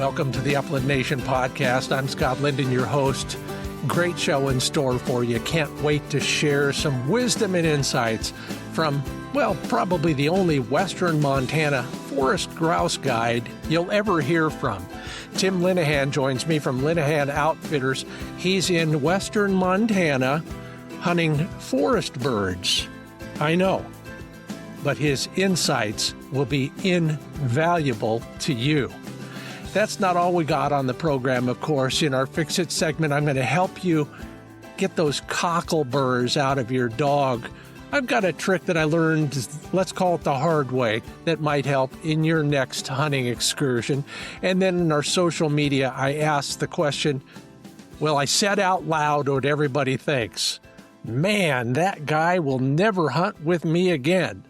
Welcome to the Upland Nation podcast. I'm Scott Linden, your host. Great show in store for you. Can't wait to share some wisdom and insights from, well, probably the only Western Montana forest grouse guide you'll ever hear from. Tim Linehan joins me from Linehan Outfitters. He's in Western Montana hunting forest birds. I know, but his insights will be invaluable to you. That's not all we got on the program, of course. In our Fix It segment, I'm going to help you get those cockleburrs out of your dog. I've got a trick that I learned, let's call it the hard way, that might help in your next hunting excursion. And then in our social media, I asked the question, well, I said out loud what everybody thinks. Man, that guy will never hunt with me again.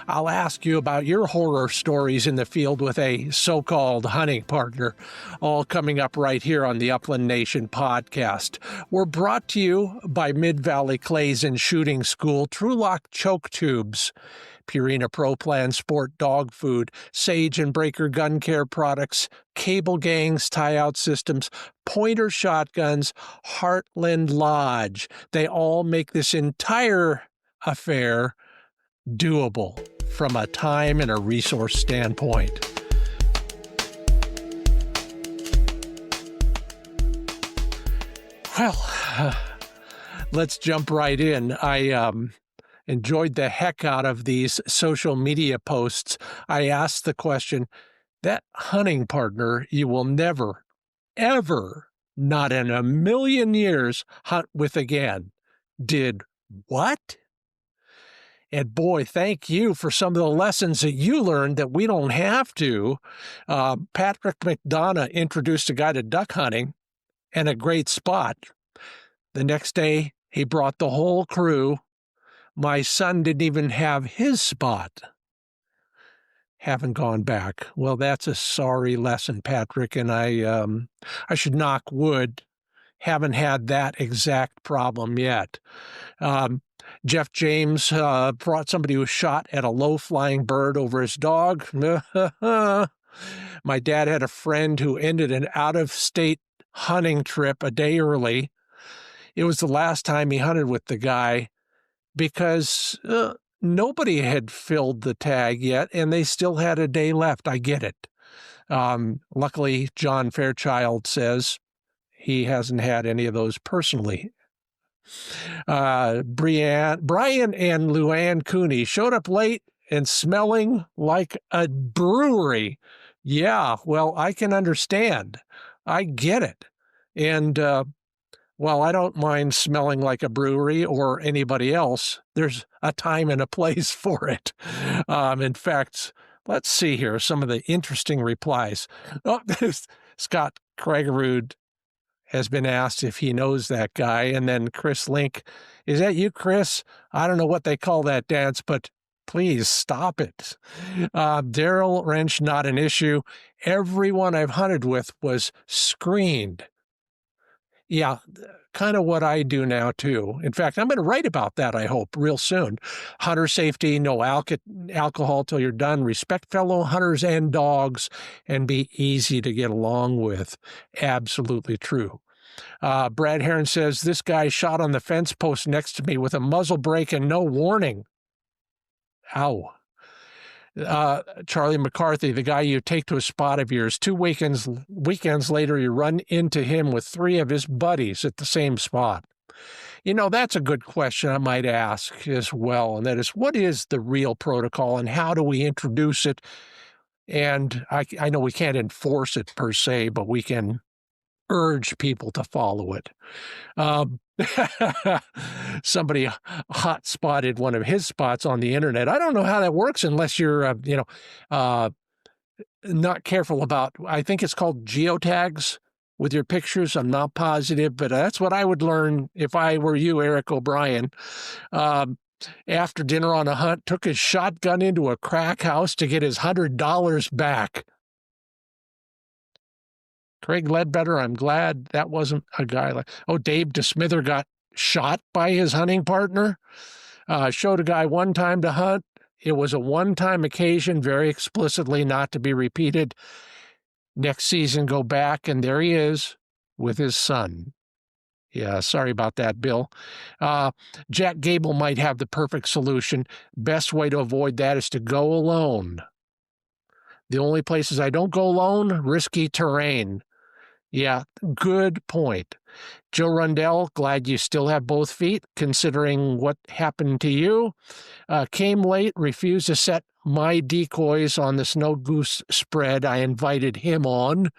I'll ask you about your horror stories in the field with a so-called hunting partner, all coming up right here on the Upland Nation podcast. We're brought to you by Mid-Valley Clays and Shooting School, TrulockChokes tubes, Purina Pro Plan Sport dog food, Sage and Breaker gun care products, cable gangs, tie-out systems, pointer shotguns, Heartland Lodge. They all make this entire affair doable from a time and a resource standpoint. Well, let's jump right in. I enjoyed the heck out of these social media posts. I asked the question, that hunting partner you will never, ever, not in a million years, hunt with again, did what? And boy, thank you for some of the lessons that you learned that we don't have to. Patrick McDonough introduced a guy to duck hunting and a great spot. The next day, he brought the whole crew. My son didn't even have his spot. Haven't gone back. Well, that's a sorry lesson, Patrick, and I should knock wood. Haven't had that exact problem yet. Jeff James brought somebody who was shot at a low-flying bird over his dog. My dad had a friend who ended an out-of-state hunting trip a day early. It was the last time he hunted with the guy because nobody had filled the tag yet, and they still had a day left. I get it. Luckily, John Fairchild says he hasn't had any of those personally. Brian and Luann Cooney showed up late and smelling like a brewery. Yeah, well, I can understand. I get it. And while I don't mind smelling like a brewery or anybody else, there's a time and a place for it. In fact, let's see here some of the interesting replies. Oh, Scott Craigerud has been asked if he knows that guy. And then Chris Link, is that you, Chris? I don't know what they call that dance, but please stop it. Daryl Wrench, not an issue. Everyone I've hunted with was screened. Yeah, kind of what I do now, too. In fact, I'm going to write about that, I hope, real soon. Hunter safety, no alcohol till you're done. Respect fellow hunters and dogs, and be easy to get along with. Absolutely true. Brad Heron says, this guy shot on the fence post next to me with a muzzle brake and no warning. Ow. Charlie McCarthy, the guy you take to a spot of yours, 2 weekends later, you run into him with 3 of his buddies at the same spot. You know, that's a good question I might ask as well, and that is, what is the real protocol and how do we introduce it? And I know we can't enforce it per se, but we can urge people to follow it. Somebody hot spotted one of his spots on the internet. I don't know how that works unless you're, not careful about, I think it's called geotags with your pictures. I'm not positive, but that's what I would learn if I were you, Eric O'Brien. After dinner on a hunt, took his shotgun into a crack house to get his $100 back. Craig Ledbetter, I'm glad that wasn't a guy like, Dave DeSmither got shot by his hunting partner. Showed a guy one time to hunt. It was a one-time occasion, very explicitly not to be repeated. Next season, go back, and there he is with his son. Yeah, sorry about that, Bill. Jack Gable might have the perfect solution. Best way to avoid that is to go alone. The only places I don't go alone, risky terrain. Yeah, good point. Joe Rundell, glad you still have both feet, considering what happened to you. Came late, refused to set my decoys on the snow goose spread I invited him on.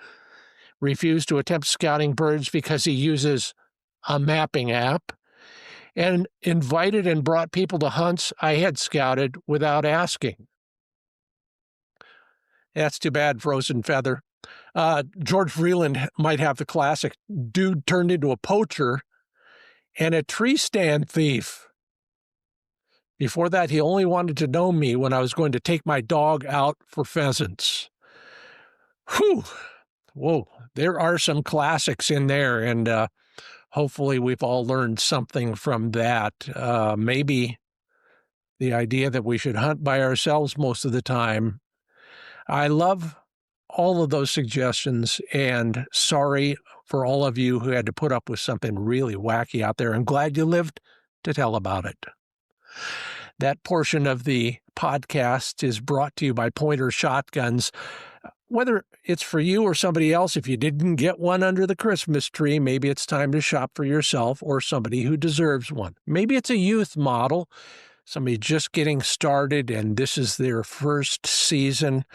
Refused to attempt scouting birds because he uses a mapping app. And invited and brought people to hunts I had scouted without asking. That's too bad, Frozen Feather. George Vreeland might have the classic dude turned into a poacher and a tree stand thief. Before that, he only wanted to know me when I was going to take my dog out for pheasants. Whew. Whoa, there are some classics in there, and hopefully we've all learned something from that. Maybe the idea that we should hunt by ourselves most of the time. I love all of those suggestions, and sorry for all of you who had to put up with something really wacky out there. I'm glad you lived to tell about it. That portion of the podcast is brought to you by Pointer Shotguns. Whether it's for you or somebody else, if you didn't get one under the Christmas tree, maybe it's time to shop for yourself or somebody who deserves one. Maybe it's a youth model, somebody just getting started and this is their first season.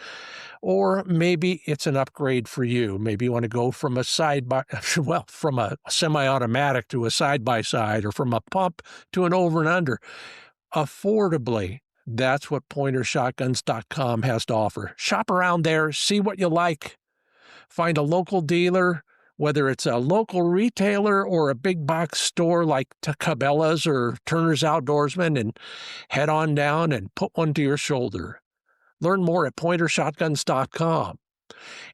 Or maybe it's an upgrade for you. Maybe you want to go from a from a semi-automatic to a side-by-side, or from a pump to an over and under. Affordably, that's what pointershotguns.com has to offer. Shop around there, see what you like. Find a local dealer, whether it's a local retailer or a big box store like Cabela's or Turner's Outdoorsman, and head on down and put one to your shoulder. Learn more at pointershotguns.com.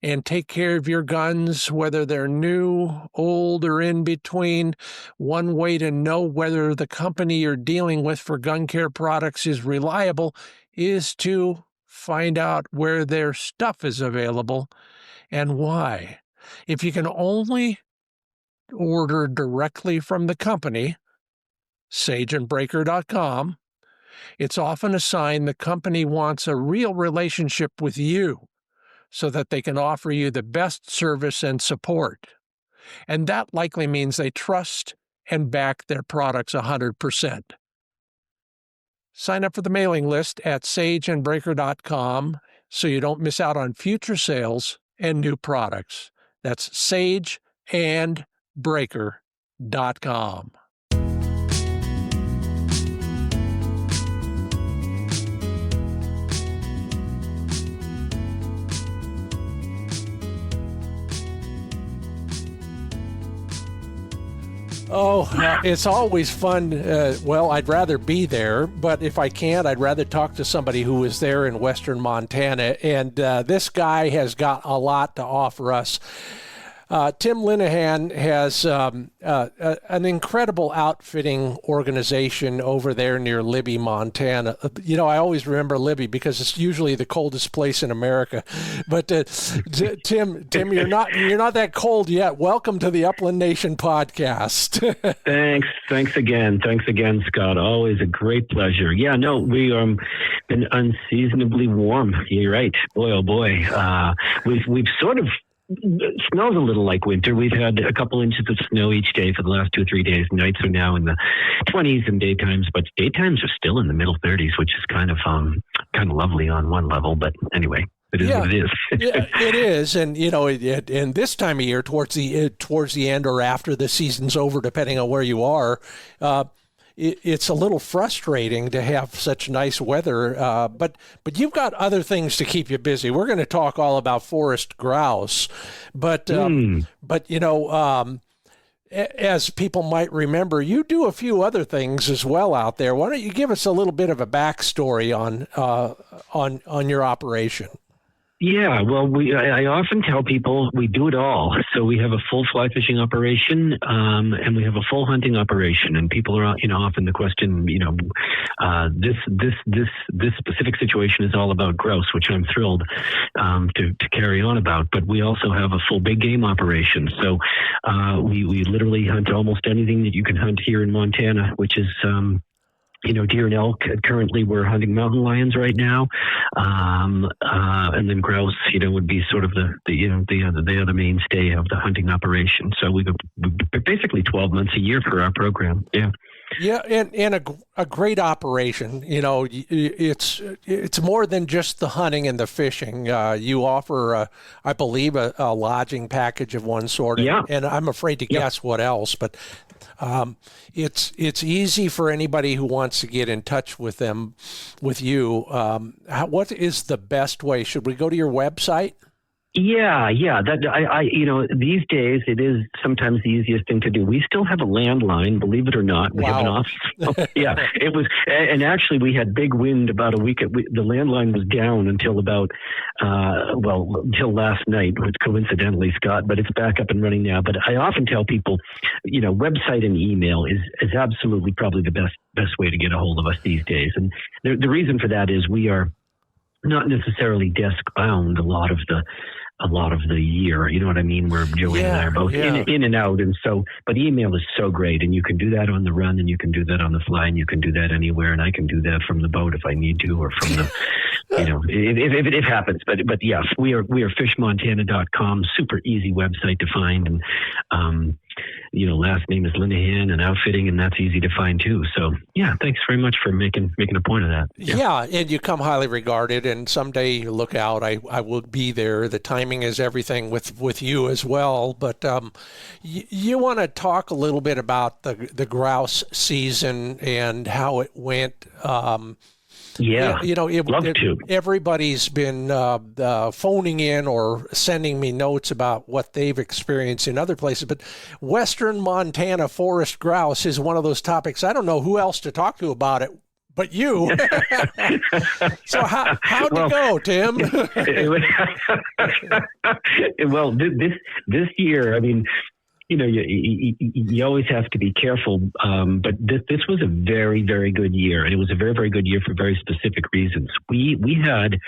And take care of your guns, whether they're new, old, or in between. One way to know whether the company you're dealing with for gun care products is reliable is to find out where their stuff is available and why. If you can only order directly from the company, sageandbreaker.com, it's often a sign the company wants a real relationship with you so that they can offer you the best service and support. And that likely means they trust and back their products 100%. Sign up for the mailing list at sageandbreaker.com so you don't miss out on future sales and new products. That's sageandbreaker.com. Oh, it's always fun. I'd rather be there, but if I can't, I'd rather talk to somebody who is there in western Montana. And this guy has got a lot to offer us. Tim Linehan has an incredible outfitting organization over there near Libby, Montana. You know, I always remember Libby because it's usually the coldest place in America. But Tim, you're not that cold yet. Welcome to the Upland Nation podcast. Thanks again, Scott. Always a great pleasure. Yeah, no, we been unseasonably warm. You're right. Boy, oh boy. We've sort of. It smells a little like winter. We've had a couple inches of snow each day for the last 2 or 3 days. Nights are now in the 20s and daytimes, but daytimes are still in the middle 30s, which is kind of lovely on one level. But anyway, it is what it is. Yeah, it is, and you know, and this time of year, towards the end or after the season's over, depending on where you are. It's a little frustrating to have such nice weather, but you've got other things to keep you busy. We're going to talk all about forest grouse, but you know, as people might remember, you do a few other things as well out there. Why don't you give us a little bit of a backstory on your operation? Yeah, well, I often tell people we do it all. So we have a full fly fishing operation, and we have a full hunting operation. And people are, often the question, this specific situation is all about grouse, which I'm thrilled to carry on about. But we also have a full big game operation. So we literally hunt almost anything that you can hunt here in Montana, which is deer and elk. Currently, we're hunting mountain lions right now, and then grouse. Would be sort of the other mainstay of the hunting operation. So we basically 12 months a year for our program. Yeah. Yeah, and a great operation. It's more than just the hunting and the fishing. You offer, I believe, a lodging package of one sort. And I'm afraid to guess what else, but it's easy for anybody who wants to get in touch with you. What is the best way? Should we go to your website? Yeah. That these days it is sometimes the easiest thing to do. We still have a landline, believe it or not. We have an office. Yeah, it was, and actually we had big wind about a week. The landline was down until about, until last night, which coincidentally, Scott. But it's back up and running now. But I often tell people, website and email is absolutely probably the best way to get a hold of us these days. And the reason for that is we are not necessarily desk bound a lot of the year. You know what I mean? Where Joanne and I are both in and out. And so, but email is so great, and you can do that on the run, and you can do that on the fly, and you can do that anywhere. And I can do that from the boat if I need to, or from the, if it happens. But yes, we are fishmontana.com, super easy website to find. And, last name is Linehan and Outfitting, and that's easy to find too. So yeah, thanks very much for making a point of that. Yeah. And you come highly regarded, and someday look out, I will be there. The timing is everything with you as well. But you want to talk a little bit about the grouse season and how it went. Love to. Everybody's been phoning in or sending me notes about what they've experienced in other places, but Western Montana forest grouse is one of those topics. I don't know who else to talk to about it but you. So how'd it go, Tim? Well, this year, I mean, you always have to be careful, but this was a very, very good year, and it was a very, very good year for very specific reasons. We had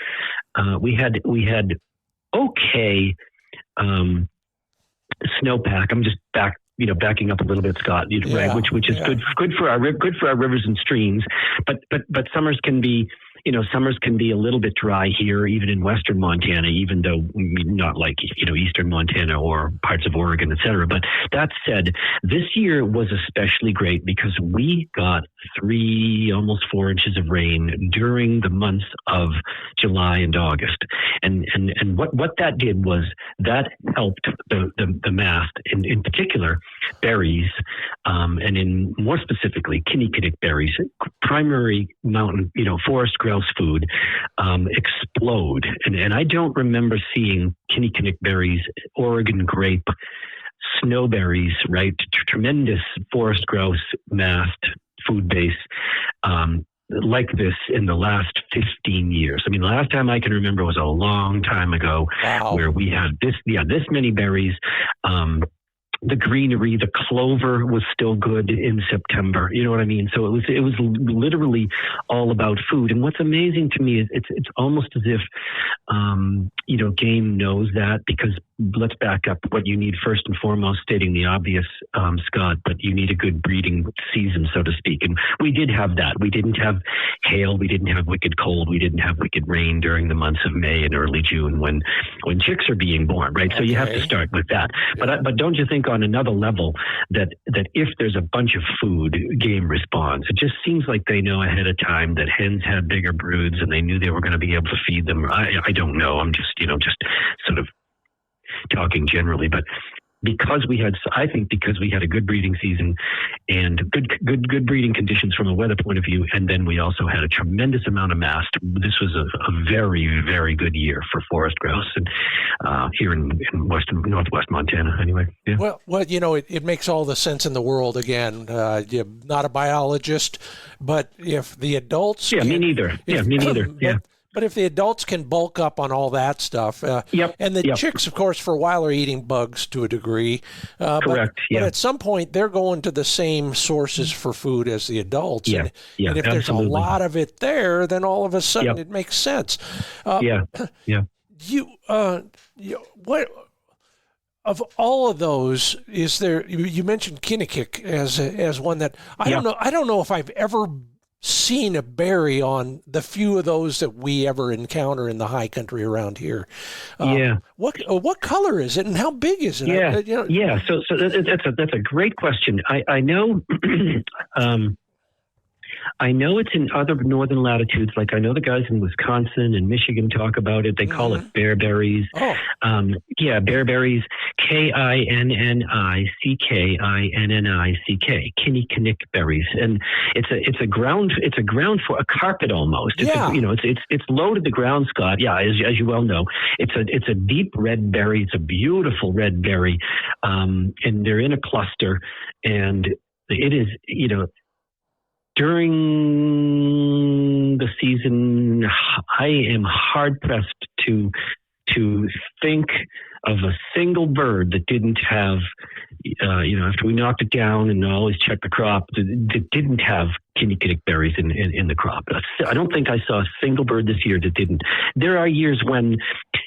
okay snowpack. I'm just backing up a little bit, Scott. Right, which is good for our rivers and streams, but summers can be. Summers can be a little bit dry here, even in Western Montana, even though not like, Eastern Montana or parts of Oregon, et cetera. But that said, this year was especially great because we got 3, almost 4 inches of rain during the months of July and August. And what that did was that helped the mast, in particular, berries, and in more specifically, kinnikinick berries, primary mountain, forest grouse food, explode. And I don't remember seeing kinnikinick berries, Oregon grape, snowberries, right? Tremendous forest grouse mast food base, like this in the last 15 years. I mean, the last time I can remember was a long time ago. Wow. Where we had this many berries. The greenery, the clover was still good in September. You know what I mean? So it was literally all about food. And what's amazing to me is it's almost as if, game knows that, because let's back up. What you need first and foremost, stating the obvious, Scott, but you need a good breeding season, so to speak. And we did have that. We didn't have hail. We didn't have wicked cold. We didn't have wicked rain during the months of May and early June when chicks are being born, right? Okay. So you have to start with that. But don't you think on another level that if there's a bunch of food, game responds? It just seems like they know ahead of time that hens had bigger broods and they knew they were going to be able to feed them. I don't know. I'm just sort of talking generally, but because we had a good breeding season and good breeding conditions from a weather point of view, and then we also had a tremendous amount of mast. This was a very, very good year for forest grouse, and here in northwest Montana, anyway. Yeah. Well, it makes all the sense in the world. Again, you're not a biologist, but if the adults, me neither. Me neither. Yeah. But if the adults can bulk up on all that stuff, and the chicks, of course, for a while are eating bugs to a degree. Correct. But at some point, they're going to the same sources for food as the adults. And if there's a lot of it there, then all of a sudden it makes sense. What of all of those is there? You mentioned Kinnikik as one that I don't know. I don't know if I've ever seen a berry on the few of those that we ever encounter in the high country around here. What color is it, and how big is it? So that's a great question. I know. I know it's in other northern latitudes. Like I know the guys in Wisconsin and Michigan talk about it. They call it bearberries. Bearberries, Kinnikinick, Kinnikinick berries, and it's a ground for a carpet almost. It's loaded the ground, Scott. Yeah, as you well know, it's a deep red berry. It's a beautiful red berry, and they're in a cluster, and it is during the season, I am hard pressed to think of a single bird that didn't have, after we knocked it down and always checked the crop, that didn't have Kinnikinick berries in the crop. I don't think I saw a single bird this year that didn't. There are years when,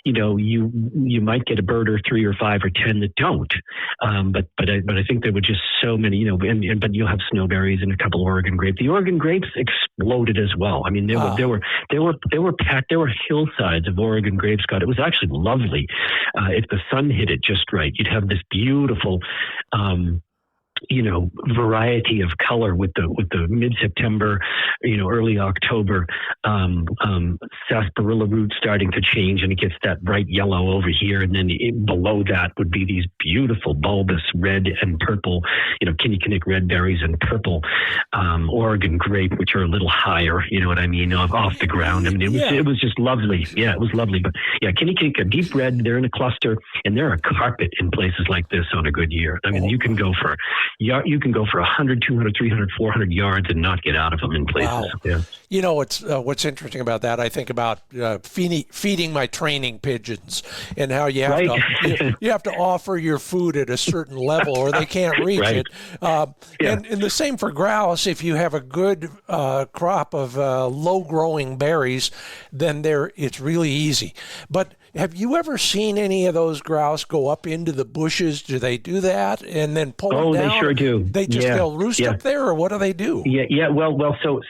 you might get a bird or 3 or 5 or 10 that don't. But I think there were just so many, but you'll have snowberries and a couple Oregon grapes. The Oregon grapes exploded as well. I mean, there were packed, there were hillsides of Oregon grapes, Scott. It was actually lovely. If the sun hit it just right, you'd have this beautiful, variety of color with the mid-September, early October, sarsaparilla root starting to change, and it gets that bright yellow over here, and then below that would be these beautiful bulbous red and purple, Kinnikinick red berries and purple Oregon grape, which are a little higher, you know what I mean, off the ground. I mean, it was just lovely. Yeah, it was lovely. But yeah, Kinnikinick, a deep red, they're in a cluster, and they're a carpet in places like this on a good year. I mean, you can go for 100, 200, 300, 400 yards and not get out of them in places. Wow. Yeah. What's interesting about that, I think about feeding my training pigeons and how you have to offer your food at a certain level or they can't reach it. And the same for grouse. If you have a good crop of low-growing berries, then it's really easy. But have you ever seen any of those grouse go up into the bushes? Do they do that and then pull them down? Oh, they sure do. They'll roost up there, or what do they do? Yeah. Well. So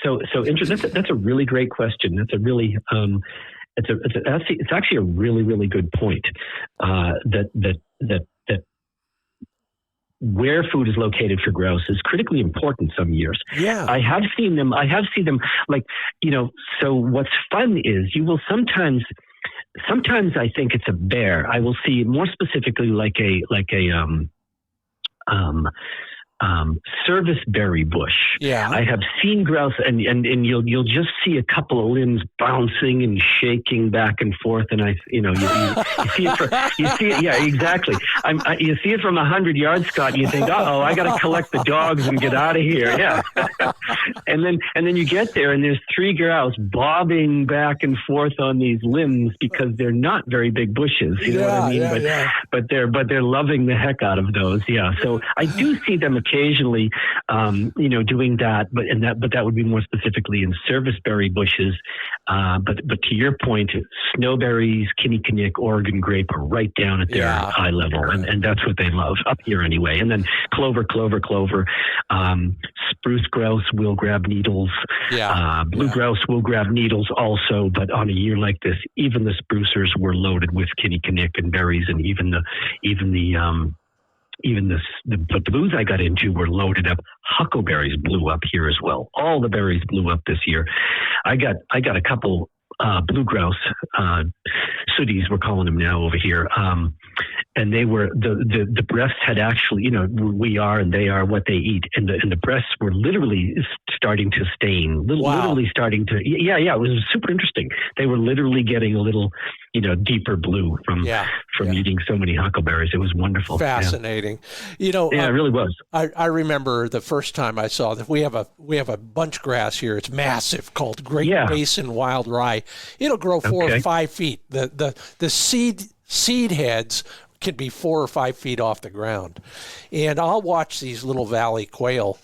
interesting. That's a really great question. That's a really it's actually a really, really good point. That where food is located for grouse is critically important some years. Yeah. I have seen them like, so what's fun is you will sometimes I think it's a bear. I will see more specifically like a service berry bush. Yeah. I have seen grouse and you'll just see a couple of limbs bouncing and shaking back and forth. And you see it. Yeah, exactly. You see it from 100 yards, Scott, and you think, I got to collect the dogs and get out of here. Yeah. and then you get there and there's 3 grouse bobbing back and forth on these limbs because they're not very big bushes. You know what I mean? But they're loving the heck out of those. Yeah. So I do see them occasionally, doing that, but that would be more specifically in serviceberry bushes. But to your point, snowberries, Kinnikinick, Oregon grape are right down at their eye level, and that's what they love up here anyway. And then clover. Spruce grouse will grab needles. Blue grouse will grab needles also. But on a year like this, even the sprucers were loaded with Kinnikinick and berries, and even the blues I got into were loaded up. Huckleberries blew up here as well. All the berries blew up this year. I got a couple blue grouse, sooties we're calling them now over here. And they were the breasts had actually, we are and they are what they eat, and the breasts were literally starting to stain, literally starting to. Yeah, it was super interesting. They were literally getting a little deeper blue from eating so many huckleberries. It was wonderful. Fascinating. It really was. I remember the first time I saw that we have a bunch grass here. It's massive, called Great Basin Wild Rye. It'll grow 4 or 5 feet. The seed heads can be 4 or 5 feet off the ground. And I'll watch these little valley quail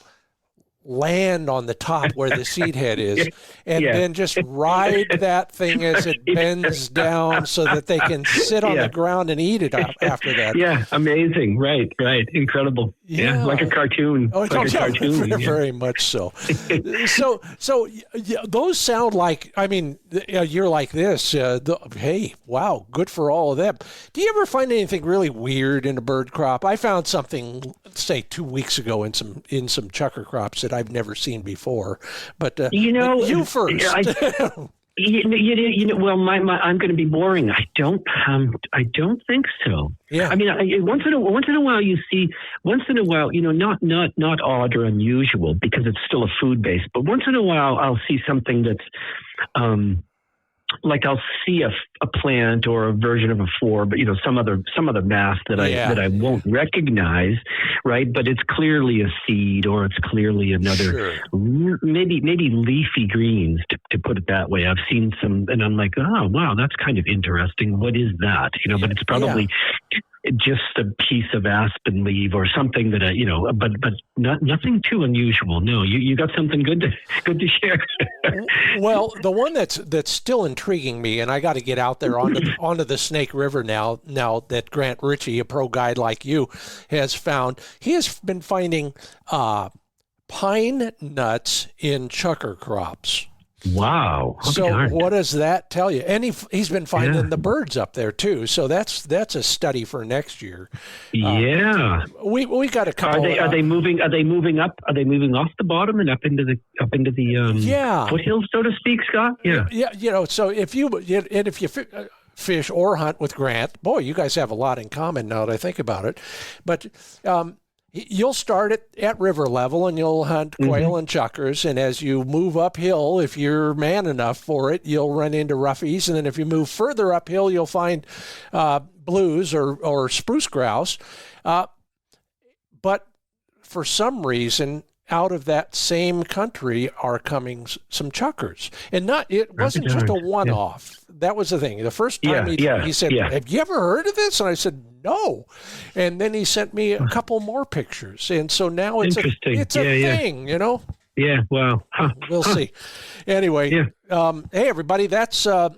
land on the top where the seed head is, and then just ride that thing as it bends down so that they can sit on the ground and eat it after that. Yeah, amazing. Right. Incredible. Yeah, like a cartoon. Oh, like a cartoon. Very much so. So those sound like, I mean, you're like this. Hey, wow, good for all of them. Do you ever find anything really weird in a bird crop? I found something, say, 2 weeks ago in some chucker crops that I've never seen before. But you first. Well, I'm going to be boring. I don't think so. Yeah. I mean, once in a while you see, not odd or unusual because it's still a food base, but once in a while I'll see something that's, like I'll see a plant or a version of a four, but some other mass that I won't recognize, right? But it's clearly a seed, or it's clearly another, maybe leafy greens, to put it that way. I've seen some, and I'm like, oh wow, that's kind of interesting. What is that? But it's probably just a piece of aspen leaf or something that but nothing too unusual. No, you got something good to share. Well, the one that's still intriguing me, and I got to get out there onto the Snake River now that Grant Ritchie, a pro guide like you, has found. He has been finding pine nuts in chucker crops. Wow. So what does that tell you? And he's been finding the birds up there too. So that's a study for next year. We got a couple. Are they moving up? Are they moving off the bottom and up into the foothills, so to speak, Scott? Yeah. So if you fish or hunt with Grant, boy, you guys have a lot in common now that I think about it. But you'll start at river level and you'll hunt quail and chuckers. And as you move uphill, if you're man enough for it, you'll run into roughies. And then if you move further uphill, you'll find blues or spruce grouse. But for some reason, out of that same country are coming some chuckers. And it wasn't just a one-off. That was the thing. The first time he said, have you ever heard of this? And I said, no. And then he sent me a couple more pictures. And so now it's a thing, Yeah, wow. We'll see. Anyway, hey, everybody, that's Tim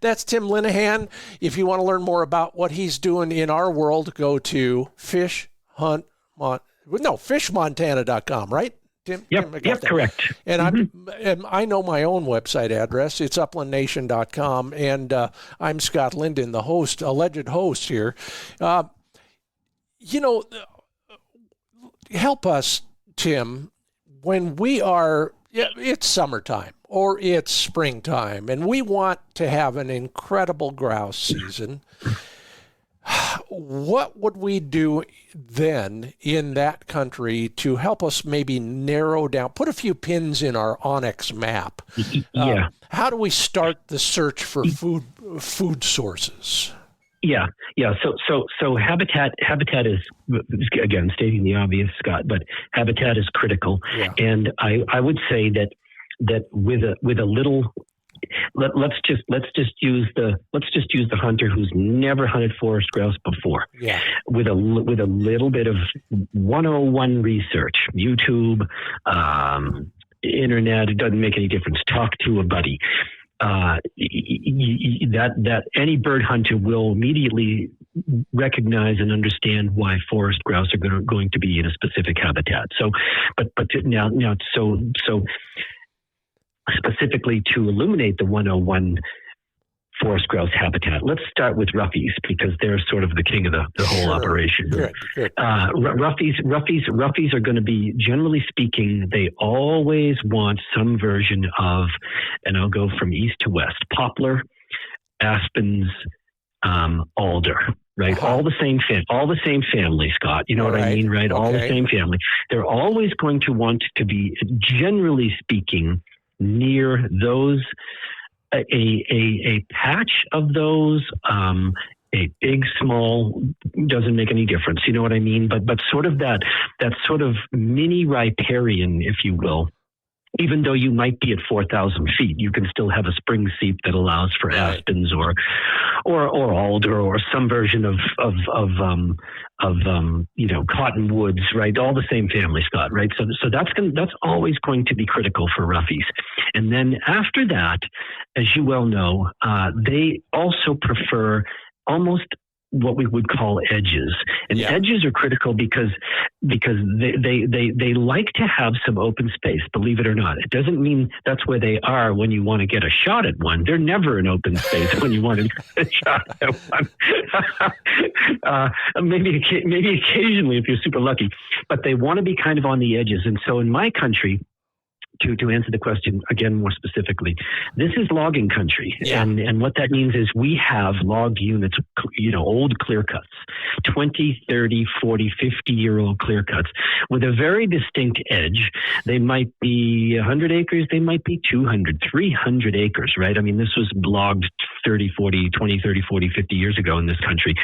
Linehan. If you want to learn more about what he's doing in our world, go to fishmontana.com, right? Tim? Yep, correct. And I know my own website address. It's uplandnation.com. And I'm Scott Linden, the alleged host here. Help us, Tim, when we are, it's summertime or it's springtime, and we want to have an incredible grouse season. What would we do then in that country to help us maybe narrow down, put a few pins in our Onyx map? How do we start the search for food sources? Yeah. So habitat is, again, stating the obvious, Scott, but habitat is critical. Yeah. And I would say that with a little, let's just use the hunter who's never hunted forest grouse before. Yeah. With a little bit of 101 research, YouTube, internet, it doesn't make any difference. Talk to a buddy. That any bird hunter will immediately recognize and understand why forest grouse are going to be in a specific habitat. So, but now specifically to illuminate the 101 forest grouse habitat, let's start with roughies because they're sort of the king of the whole operation. Good. Roughies are going to be, generally speaking, they always want some version of, and I'll go from east to west, poplar, aspens, alder. Right, all the same family, Scott. You know what I mean, right? All the same family. They're always going to want to be, generally speaking, near those a patch of those, a big, small, doesn't make any difference. You know what I mean? But sort of that sort of mini riparian, if you will. Even though you might be at 4,000 feet, you can still have a spring seep that allows for aspens or alder or some version of cottonwoods, right? All the same family, Scott, right? So that's always going to be critical for roughies. And then after that, as you well know, they also prefer almost what we would call edges, and edges are critical because they like to have some open space. Believe it or not, it doesn't mean that's where they are when you want to get a shot at one. They're never in open space when you want to get a shot at one. Maybe occasionally if you're super lucky, but they want to be kind of on the edges. And so in my country, to answer the question again more specifically, this is logging country. And what that means is we have logged units, old clear cuts, 20, 30, 40, 50-year-old clear cuts with a very distinct edge. They might be 100 acres, they might be 200, 300 acres, right? I mean, this was logged 30, 40, 20, 30, 40, 50 years ago in this country.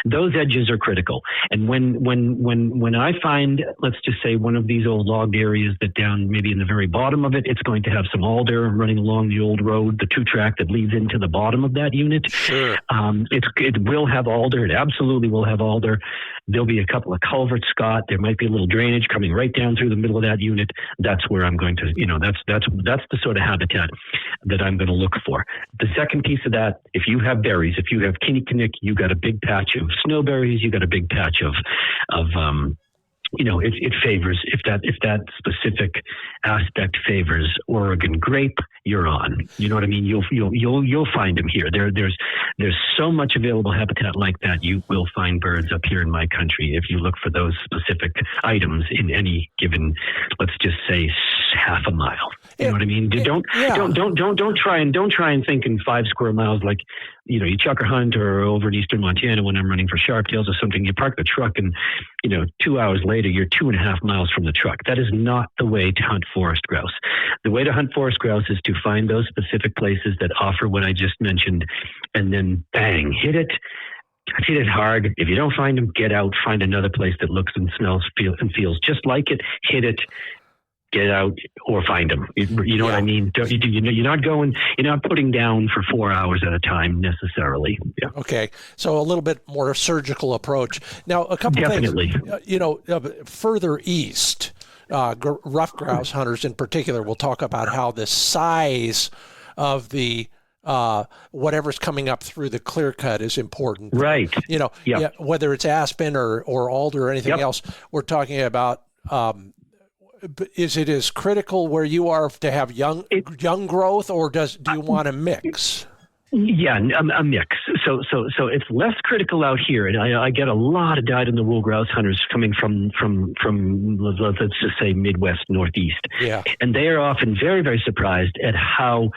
Those edges are critical. And when I find, let's just say, one of these old logged areas that down maybe in the very bottom of it, it's going to have some alder running along the old road, the 2-track that leads into the bottom of that unit. Sure. It will have alder. It absolutely will have alder. There'll be a couple of culverts, Scott. There might be a little drainage coming right down through the middle of that unit. That's where I'm going to, that's the sort of habitat that I'm going to look for. The second piece of that, if you have berries, if you have kinnikinick, you got a big patch of snowberries, you got a big patch of it favors, if that specific aspect favors Oregon grape, you're on. You know what I mean? You'll find them here. There's so much available habitat like that. You will find birds up here in my country if you look for those specific items in any given, let's just say, half a mile. You know what I mean? Don't try and think in 5 square miles like, you chuck or hunt or over in eastern Montana when I'm running for sharptails or something. You park the truck and, 2 hours later, you're 2.5 miles from the truck. That is not the way to hunt forest grouse. The way to hunt forest grouse is to find those specific places that offer what I just mentioned and then bang, hit it hard. If you don't find them, get out, find another place that looks and smells and feels just like it, hit it, get out, or find them. You know what I mean? You're not putting down for 4 hours at a time necessarily. Yeah. Okay. So a little bit more surgical approach. Now, a couple Definitely. things, further east, rough grouse hunters in particular will talk about how the size of the whatever's coming up through the clear cut is important. Right. Whether it's aspen or alder or anything else, we're talking about, is it as critical where you are to have young growth, or do you want a mix? Yeah, a mix. So it's less critical out here, and I get a lot of dyed-in-the-wool grouse hunters coming from let's just say Midwest, Northeast. Yeah, and they are often very, very surprised at how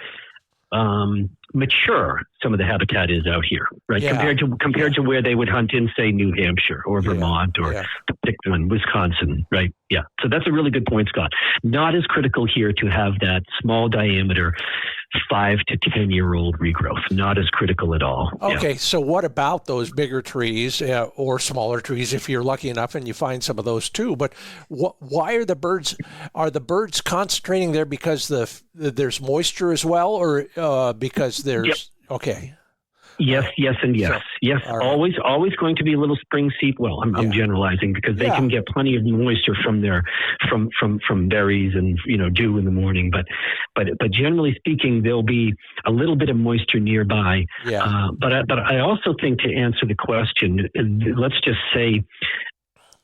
mature some of the habitat is out here, right? Compared to where they would hunt in, say, New Hampshire or Vermont or pick one, Wisconsin, right? Yeah. So that's a really good point, Scott. Not as critical here to have that small diameter 5 to 10-year-old regrowth. Not as critical at all. Okay. So what about those bigger trees or smaller trees, if you're lucky enough and you find some of those too? But why are the birds concentrating there because there's moisture as well, or because there's okay? Yes, and yes. So, yes, right. Always going to be a little spring seep. Well, I'm generalizing because they can get plenty of moisture from from berries and dew in the morning. But generally speaking, there'll be a little bit of moisture nearby. Yeah. But I also think, to answer the question, let's just say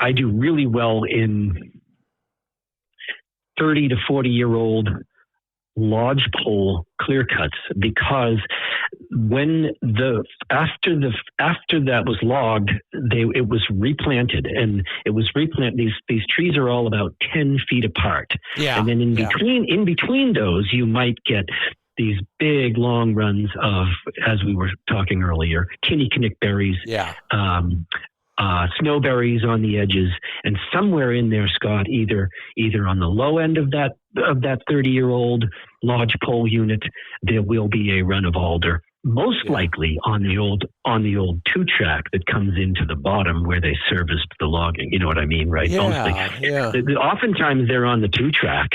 I do really well in 30 to 40-year-old lodgepole clear cuts, because when after that was logged, it was replanted, and it was replanted. These trees are all about 10 feet apart, and then in between those, you might get these big long runs of, as we were talking earlier, kinnikinick berries, snowberries on the edges, and somewhere in there, Scott, either on the low end of that of that 30-year-old lodgepole unit, there will be a run of alder, most likely on the old 2-track that comes into the bottom where they serviced the logging. You know what I mean, right? Oftentimes they're on the 2-track.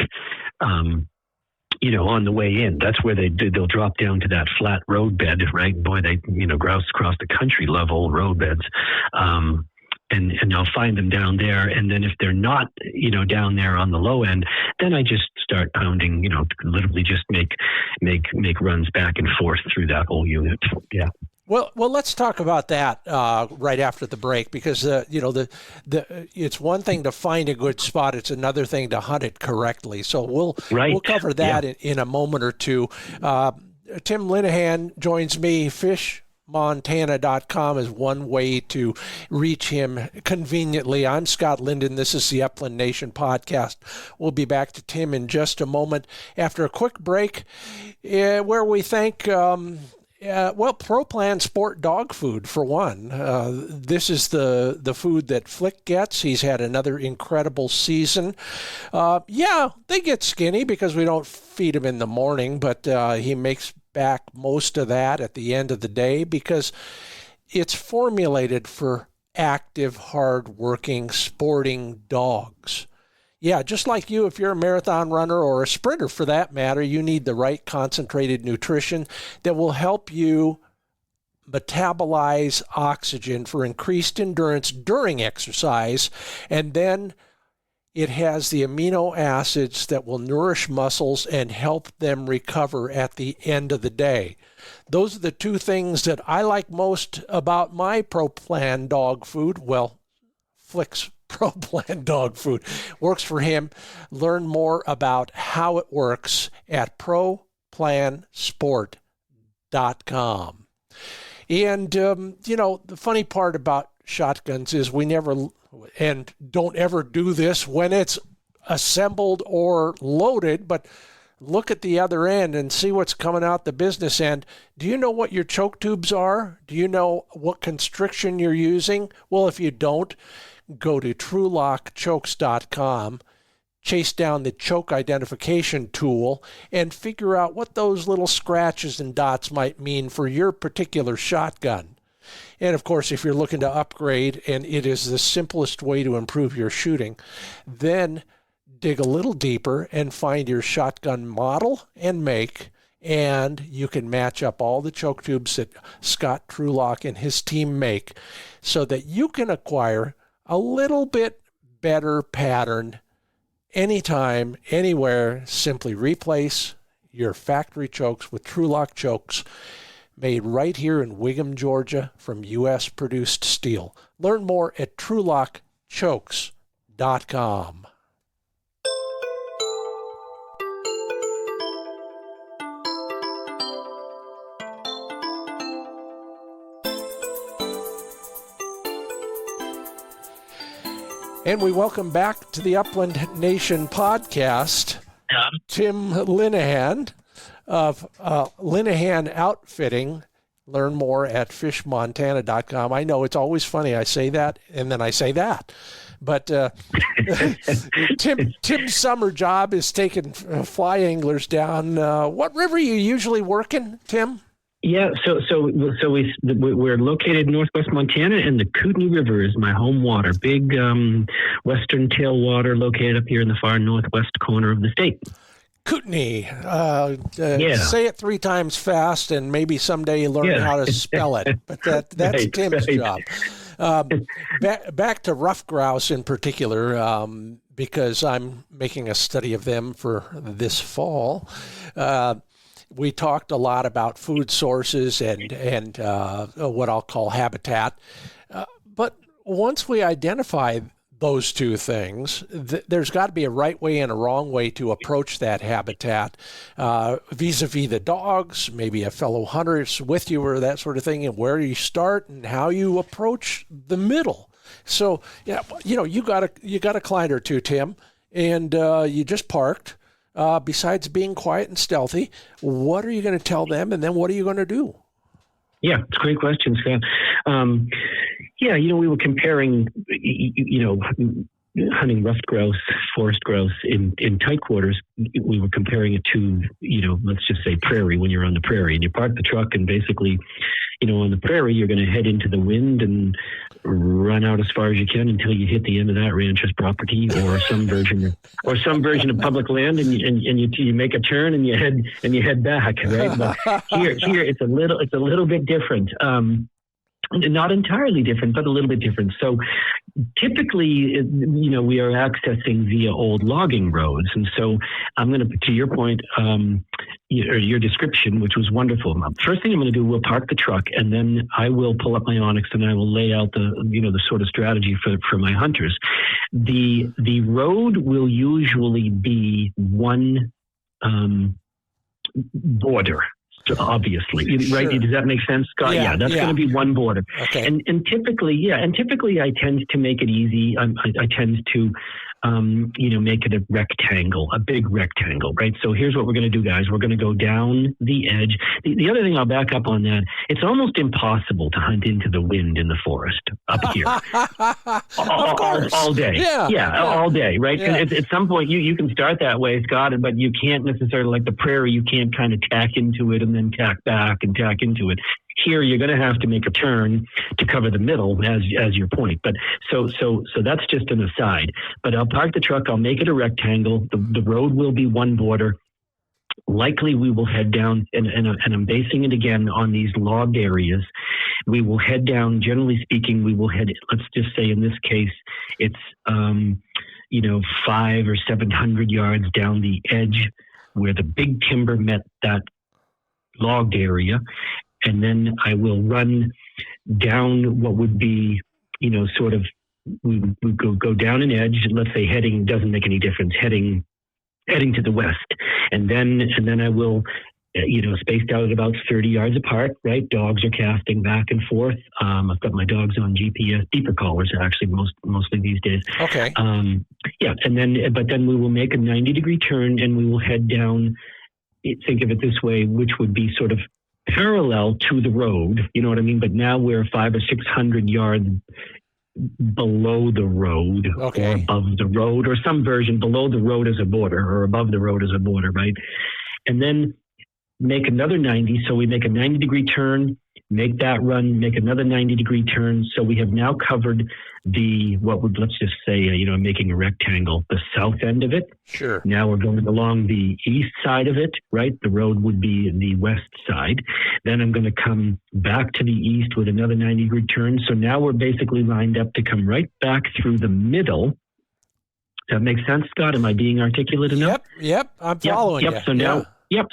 On the way in, that's where they'll drop down to that flat roadbed, right? Boy, grouse across the country love old roadbeds. And I'll find them down there. And then if they're not, down there on the low end, then I just start pounding, literally just make runs back and forth through that whole unit. Yeah. Well, let's talk about that right after the break, because it's one thing to find a good spot; it's another thing to hunt it correctly. So we'll cover that in a moment or two. Tim Linehan joins me. FishMontana.com is one way to reach him conveniently. I'm Scott Linden. This is the Upland Nation podcast. We'll be back to Tim in just a moment after a quick break, where we thank. Pro Plan Sport dog food, for one. This is the food that Flick gets. He's had another incredible season. They get skinny because we don't feed him in the morning, but he makes back most of that at the end of the day because it's formulated for active, hard-working, sporting dogs. Yeah, just like you, if you're a marathon runner or a sprinter for that matter, you need the right concentrated nutrition that will help you metabolize oxygen for increased endurance during exercise. And then it has the amino acids that will nourish muscles and help them recover at the end of the day. Those are the two things that I like most about my Pro Plan dog food. Well, Flick's Pro Plan dog food works for him. Learn more about how it works at ProPlansport.com. And, the funny part about shotguns is we never, and don't ever do this when it's assembled or loaded, but look at the other end and see what's coming out the business end. Do you know what your choke tubes are? Do you know what constriction you're using? Well, if you don't, go to TrulockChokes.com, chase down the choke identification tool, and figure out what those little scratches and dots might mean for your particular shotgun. And of course, if you're looking to upgrade, and it is the simplest way to improve your shooting, then dig a little deeper and find your shotgun model and make, and you can match up all the choke tubes that Scott Trulock and his team make so that you can acquire a little bit better pattern anytime, anywhere. Simply replace your factory chokes with TrulockChokes, made right here in Wiggum, Georgia, from U.S.-produced steel. Learn more at TrulockChokes.com. And we welcome back to the Upland Nation podcast, Tim Linehan of Linehan Outfitting. Learn more at FishMontana.com. I know it's always funny. I say that, and then I say that. But Tim's summer job is taking fly anglers down. What river are you usually working, Tim? Yeah, so we're located in northwest Montana, and the Kootenai River is my home water. Big western tailwater located up here in the far northwest corner of the state. Kootenai. Say it 3 times fast, and maybe someday you learn how to spell it. But that's right, Tim's job. Back to rough grouse in particular, because I'm making a study of them for this fall. We talked a lot about food sources and what I'll call habitat. But once we identify those two things, there's got to be a right way and a wrong way to approach that habitat vis-a-vis the dogs, maybe a fellow hunter's with you or that sort of thing, and where you start and how you approach the middle. So, you got a client or two, Tim, and you just parked. Besides being quiet and stealthy, what are you going to tell them, and then what are you going to do? Yeah, it's a great question, Scott. We were comparing, hunting ruffed grouse, forest grouse in tight quarters, we were comparing it to, let's just say prairie, when you're on the prairie and you park the truck and basically, on the prairie, you're going to head into the wind and run out as far as you can until you hit the end of that rancher's property or some version of public land, and you make a turn and you head back, right? But here it's a little bit different. Not entirely different, but a little bit different. So typically, we are accessing via old logging roads. And so I'm going to your point, your description, which was wonderful. First thing I'm going to do, we'll park the truck, and then I will pull up my Onyx and I will lay out the sort of strategy for my hunters. The road will usually be one border. Obviously, right? Sure. Does that make sense, Scott? Yeah, that's going to be one border. Okay. And typically, I tend to make it easy. I tend to, make it a rectangle, a big rectangle, right? So here's what we're going to do, guys. We're going to go down the edge. The other thing, I'll back up on that. It's almost impossible to hunt into the wind in the forest up here. all day. Yeah, all day, right? Yeah. At some point, you can start that way, Scott, but you can't necessarily, like the prairie, you can't kind of tack into it and then tack back and tack into it. Here, you're going to have to make a turn to cover the middle, as your point. But so that's just an aside. But I'll park the truck. I'll make it a rectangle. The road will be one border. Likely, we will head down, and I'm basing it again on these logged areas. We will head down. Generally speaking, we will head. Let's just say in this case, it's 500 or 700 yards down the edge where the big timber met that logged area. And then I will run down what would be, we go down an edge, let's say heading, doesn't make any difference, heading to the west. And then I will, spaced out at about 30 yards apart, right? Dogs are casting back and forth. I've got my dogs on GPS, deeper collars actually, mostly these days. Okay. But then we will make a 90-degree turn and we will head down, think of it this way, which would be sort of parallel to the road, you know what I mean? But now we're 500 or 600 yards below the road, okay, or above the road, or some version below the road as a border, or above the road as a border, right? And then make another 90. So we make a 90-degree turn, make that run, make another 90-degree turn. So we have now covered let's just say, making a rectangle, the south end of it. Sure. Now we're going along the east side of it, right? The road would be the west side. Then I'm going to come back to the east with another 90-degree turn. So now we're basically lined up to come right back through the middle. Does that make sense, Scott? Am I being articulate enough? Yep. I'm following you.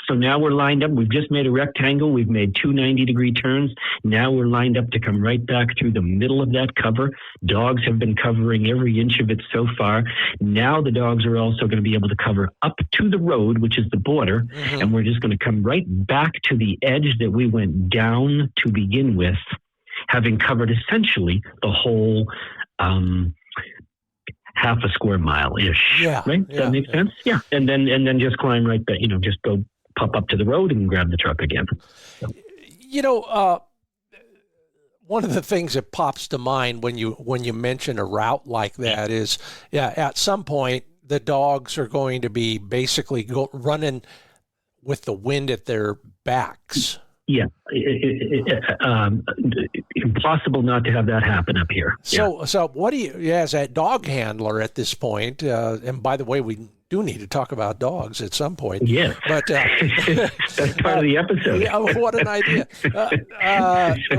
So now we're lined up. We've just made a rectangle. We've made two 90-degree turns. Now we're lined up to come right back through the middle of that cover. Dogs have been covering every inch of it so far. Now the dogs are also going to be able to cover up to the road, which is the border. Mm-hmm. And we're just going to come right back to the edge that we went down to begin with, having covered essentially the whole half a square mile-ish, right? Does that make sense? Yeah. And then just climb right back, just go pop up to the road and grab the truck again. So. One of the things that pops to mind when you mention a route like that is, at some point the dogs are going to be basically running with the wind at their backs. Yeah, impossible not to have that happen up here. So what do you, as a dog handler at this point, and by the way, we do need to talk about dogs at some point. Yes, but that's part of the episode. Yeah, what an idea!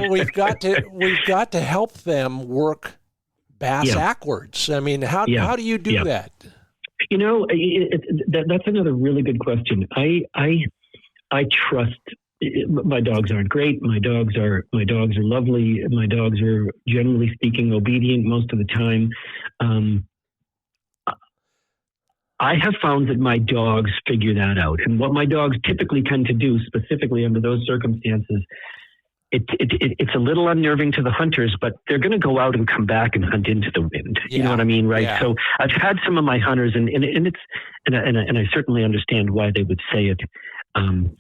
We've got to help them work backwards. I mean, how do you do that? That's another really good question. I trust. My dogs aren't great. My dogs are lovely. My dogs are, generally speaking, obedient most of the time. I have found that my dogs figure that out. And what my dogs typically tend to do, specifically under those circumstances, it's a little unnerving to the hunters, but they're going to go out and come back and hunt into the wind. You know what I mean, right? Yeah. So I've had some of my hunters, and I certainly understand why they would say it.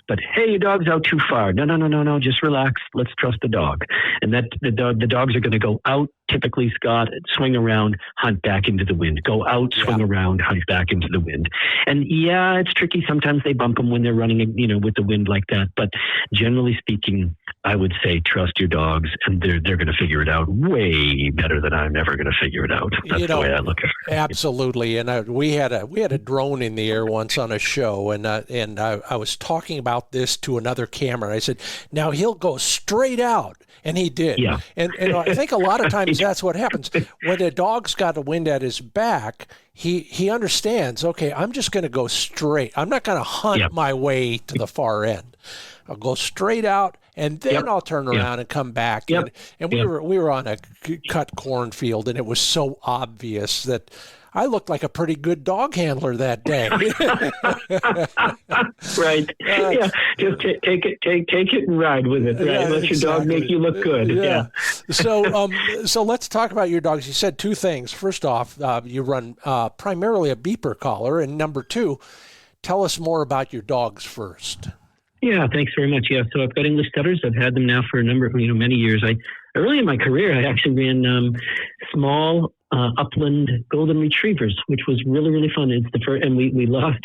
But hey, your dog's out too far. No, just relax. Let's trust the dog. And that the dogs are going to go out typically, Scott, swing around, hunt back into the wind. Go out, swing around, hunt back into the wind. And yeah, it's tricky. Sometimes they bump them when they're running, with the wind like that. But generally speaking, I would say trust your dogs, and they're going to figure it out way better than I'm ever going to figure it out. That's the way I look at it. Absolutely. And we had a drone in the air once on a show, and I was talking about this to another camera. I said, now he'll go straight out. And he did. Yeah. And I think a lot of times that's what happens. When a dog's got the wind at his back, he understands, okay, I'm just going to go straight. I'm not going to hunt my way to the far end. I'll go straight out, and then I'll turn around and come back. And we were on a cut cornfield, and it was so obvious that I looked like a pretty good dog handler that day. Right. Just take it and ride with it. Right? Let your dog make you look good. Yeah. So let's talk about your dogs. You said two things. First off, you run primarily a beeper collar, and number two, tell us more about your dogs first. Yeah, thanks very much. Yeah, so I've got English setters. I've had them now for a number of many years. Early in my career, I actually ran small upland golden retrievers, which was really, really fun. It's the first, and we lost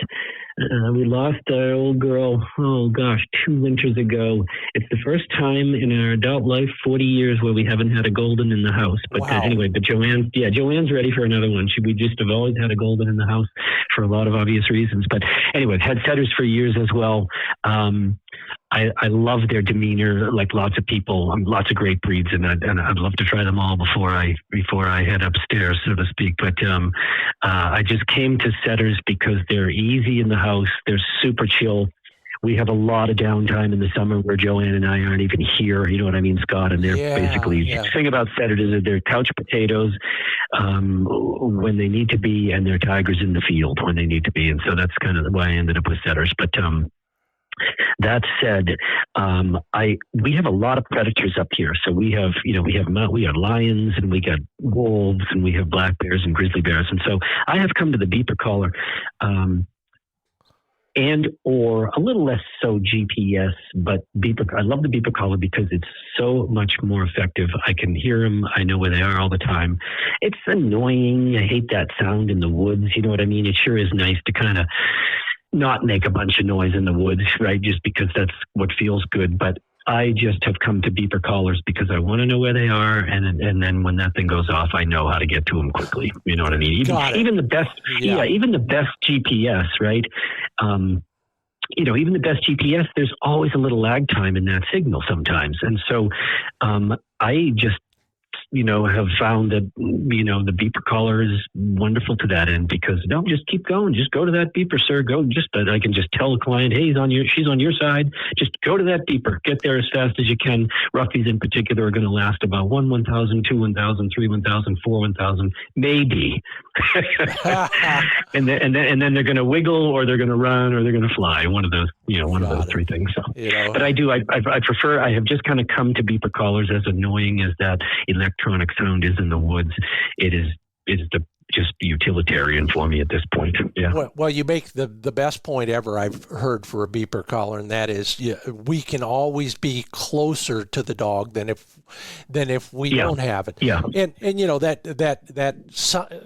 our old girl, 2 winters ago. It's the first time in our adult life, 40 years, where we haven't had a golden in the house. But anyway, Joanne's ready for another one. We just have always had a golden in the house for a lot of obvious reasons. But anyway, I've had setters for years as well. I love their demeanor, like lots of people, lots of great breeds, and I'd love to try them all before I head upstairs, so to speak. But I just came to setters because they're easy in the house. They're super chill. We have a lot of downtime in the summer where Joanne and I aren't even here. You know what I mean, Scott? And they're the thing about setters is that they're couch potatoes when they need to be, and they're tigers in the field when they need to be. And so that's kind of why I ended up with setters. But that said, we have a lot of predators up here. So we have lions, and we got wolves, and we have black bears and grizzly bears. And so I have come to the beeper collar, and or a little less so GPS, but beeper. I love the beeper collar because it's so much more effective. I can hear them. I know where they are all the time. It's annoying. I hate that sound in the woods. You know what I mean? It sure is nice to kind of not make a bunch of noise in the woods, right? Just because that's what feels good. But I just have come to beeper collars because I want to know where they are, and then when that thing goes off, I know how to get to them quickly. You know what I mean? Even the best, even the best GPS, right? Even the best GPS, there's always a little lag time in that signal sometimes, and so I just have found that, the beeper collar is wonderful to that end because just keep going. Just go to that beeper, sir. I can just tell the client, hey, she's on your side. Just go to that beeper. Get there as fast as you can. Rockies in particular are going to last about 1,000, 2 1,000, 3 1,000, 4 1,000, maybe. and then they're going to wiggle, or they're going to run, or they're going to fly. One of those, one of those three things. So, but I prefer. I have just kind of come to beeper collars, as annoying as that electronic sound is in the woods. It is just utilitarian for me at this point. Yeah. Well, you make the best point ever I've heard for a beeper collar, and that is we can always be closer to the dog than if we don't have it. Yeah. And that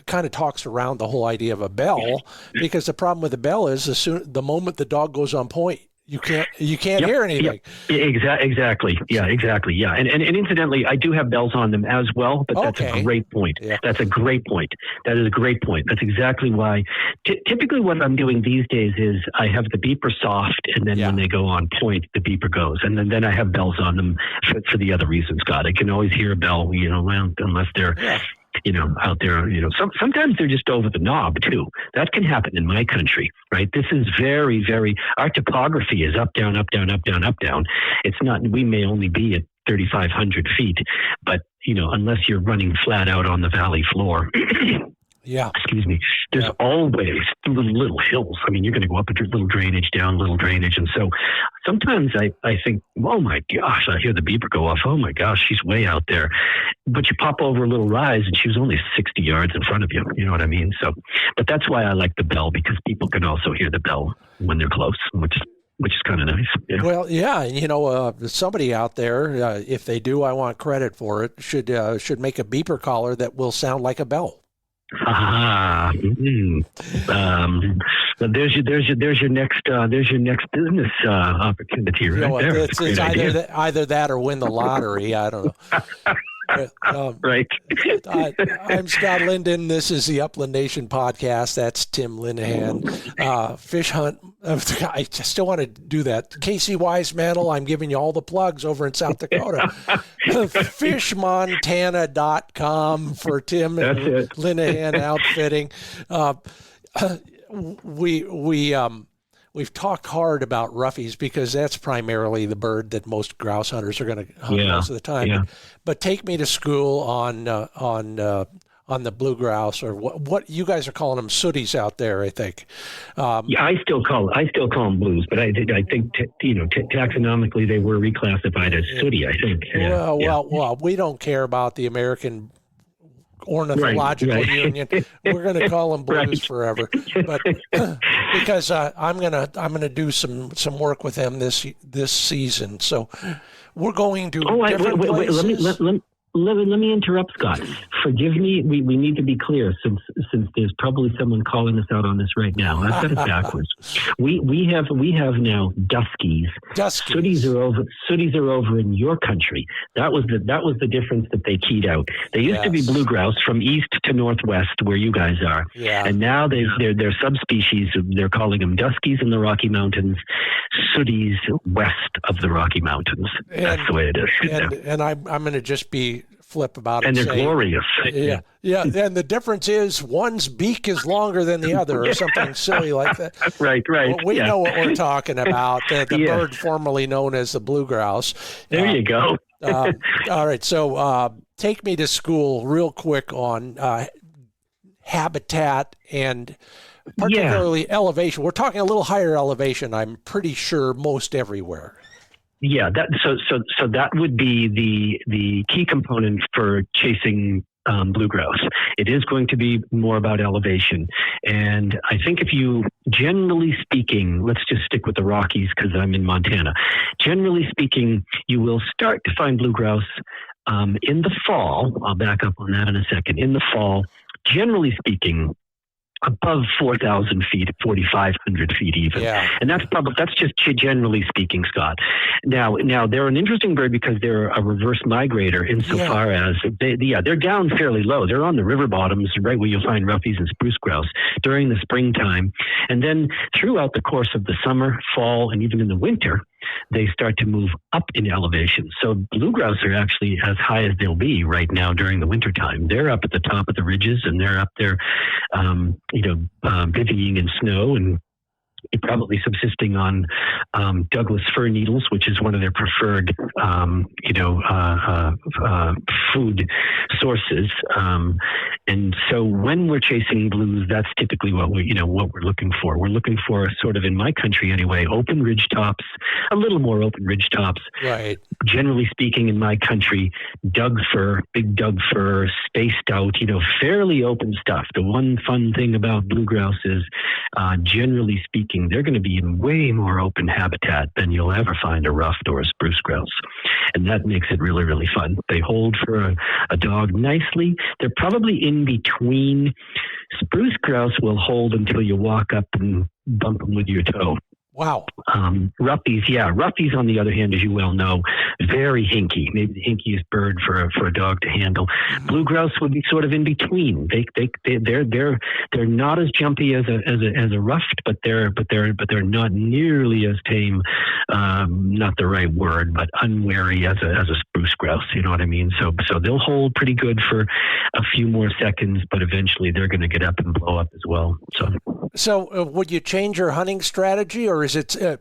kind of talks around the whole idea of a bell, because the problem with the bell is the moment the dog goes on point, you can't hear anything. Exactly. Yeah, exactly. Yeah. And incidentally, I do have bells on them as well, but that's a great point. Yeah. That's a great point. That is a great point. That's exactly why. Typically what I'm doing these days is I have the beeper soft, and then when they go on point, the beeper goes. And then I have bells on them for the other reasons, Scott. I can always hear a bell, unless they're... Yeah. Out there, sometimes they're just over the knob too. That can happen in my country, right? This is very, very, our topography is up, down, up, down, up, down, up, down. It's not, we may only be at 3,500 feet, but, unless you're running flat out on the valley floor, excuse me, there's always little hills. I mean, you're going to go up a little drainage, down a little drainage. And so sometimes I think, oh my gosh, I hear the beeper go off. Oh my gosh, she's way out there. But you pop over a little rise and she was only 60 yards in front of you. You know what I mean? So, but that's why I like the bell, because people can also hear the bell when they're close, which which is kind of nice. Yeah. Well, yeah, somebody out there, if they do, I want credit for it. Should make a beeper collar that will sound like a bell. But there's your next business opportunity right there. It's either that or win the lottery. I don't know. Right. I'm Scott Linden. This is the Upland Nation podcast. That's Tim Linehan. Fish hunt. I still want to do that. Casey Wisemantle, I'm giving you all the plugs over in South Dakota. Fishmontana.com for Tim and Linehan Outfitting. We've talked hard about roughies because that's primarily the bird that most grouse hunters are going to hunt most of the time. Yeah. But take me to school on the blue grouse, or what you guys are calling them, sooties out there, I think. I still call them blues, but I think taxonomically they were reclassified as sooty, I think. Well, we don't care about the American Ornithological Union. We're going to call them blues forever, but because I'm gonna do some work with them this season. So we're going to different places. Let me interrupt, Scott. Forgive me. We need to be clear since there's probably someone calling us out on this right now. I've got it backwards. We have now duskies. Sooties are over in your country. That was the difference that they keyed out. They used to be blue grouse from east to northwest where you guys are. Yeah. And now they're subspecies. They're calling them duskies in the Rocky Mountains, sooties west of the Rocky Mountains. That's the way it is. And I'm going to just be flip about it. And they're glorious. Yeah. And the difference is one's beak is longer than the other, or something silly like that. Right. Well, we know what we're talking about. The bird formerly known as the blue grouse. There you go. All right. So take me to school real quick on habitat and particularly elevation. We're talking a little higher elevation, I'm pretty sure, most everywhere. Yeah, so that would be the key component for chasing blue grouse. It is going to be more about elevation. And I think if you, generally speaking, let's just stick with the Rockies because I'm in Montana. Generally speaking, you will start to find blue grouse in the fall. I'll back up on that in a second. In the fall, generally speaking, above 4,000 feet, 4,500 feet even. Yeah. And that's just generally speaking, Scott. Now they're an interesting bird because they're a reverse migrator insofar as they're down fairly low. They're on the river bottoms, right where you'll find roughies and spruce grouse during the springtime. And then throughout the course of the summer, fall, and even in the winter, they start to move up in elevation. So blue grouse are actually as high as they'll be right now during the wintertime. They're up at the top of the ridges, and they're up there, bivvying in snow and probably subsisting on Douglas fir needles, which is one of their preferred, food sources. And so when we're chasing blues, that's typically what we're looking for. We're looking for sort of, in my country anyway, open ridge tops, a little more open ridge tops. Right. Generally speaking, in my country, big Doug fir, spaced out, fairly open stuff. The one fun thing about blue grouse is, generally speaking, they're going to be in way more open habitat than you'll ever find a ruffed or a spruce grouse. And that makes it really, really fun. They hold for a dog nicely. They're probably in between. Spruce grouse will hold until you walk up and bump them with your toe. Wow. Roughies, on the other hand, as you well know, very hinky. Maybe the hinkiest bird for a dog to handle. Blue grouse would be sort of in between. They're not as jumpy as a ruffed, but they're not nearly as tame. Not the right word, but unwary as a spruce grouse. You know what I mean? So they'll hold pretty good for a few more seconds, but eventually they're going to get up and blow up as well. So would you change your hunting strategy, or is it in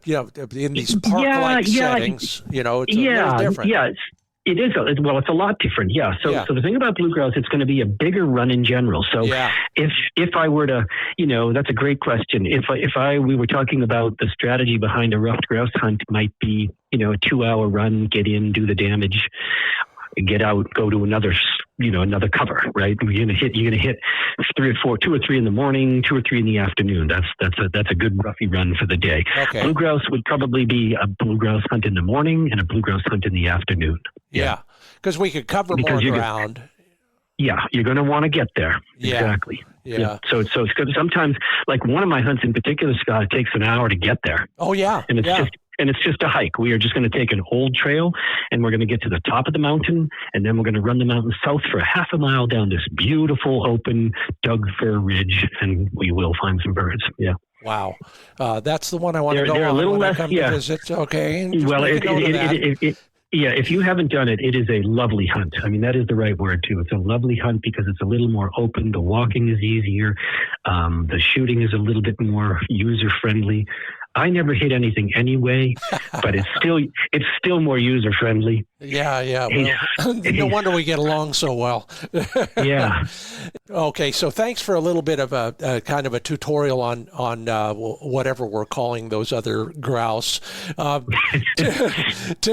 these park-like settings? It's a little different. Yeah, it is. It's a lot different. Yeah. So the thing about blue grouse, it's going to be a bigger run in general. So if I were to, that's a great question. If we were talking about the strategy behind a ruffed grouse hunt might be, a 2-hour run, get in, do the damage, get out, go to another another cover, right? You're gonna hit 2 or 3 in the morning, 2 or 3 in the afternoon. That's a good roughy run for the day. Okay. Blue grouse would probably be a blue grouse hunt in the morning and a blue grouse hunt in the afternoon. Yeah, because we could cover more ground. Yeah, you're going to want to get there. Yeah. Exactly. Yeah. So it's good. Sometimes, like one of my hunts in particular, Scott, it takes an hour to get there. Oh yeah. And it's just a hike. We are just going to take an old trail and we're going to get to the top of the mountain, and then we're going to run the mountain south for half a mile down this beautiful open dug fir ridge, and we will find some birds. Yeah. Wow. That's the one I want to go they're on a little when less, I come to visit. Okay. Well, yeah, if you haven't done it, it is a lovely hunt. I mean, that is the right word, too. It's a lovely hunt because it's a little more open. The walking is easier. The shooting is a little bit more user-friendly. I never hit anything anyway, but it's still more user-friendly. Yeah. Well, no wonder we get along so well. Yeah. Okay, so thanks for a little bit of a kind of a tutorial on whatever we're calling those other grouse. Tim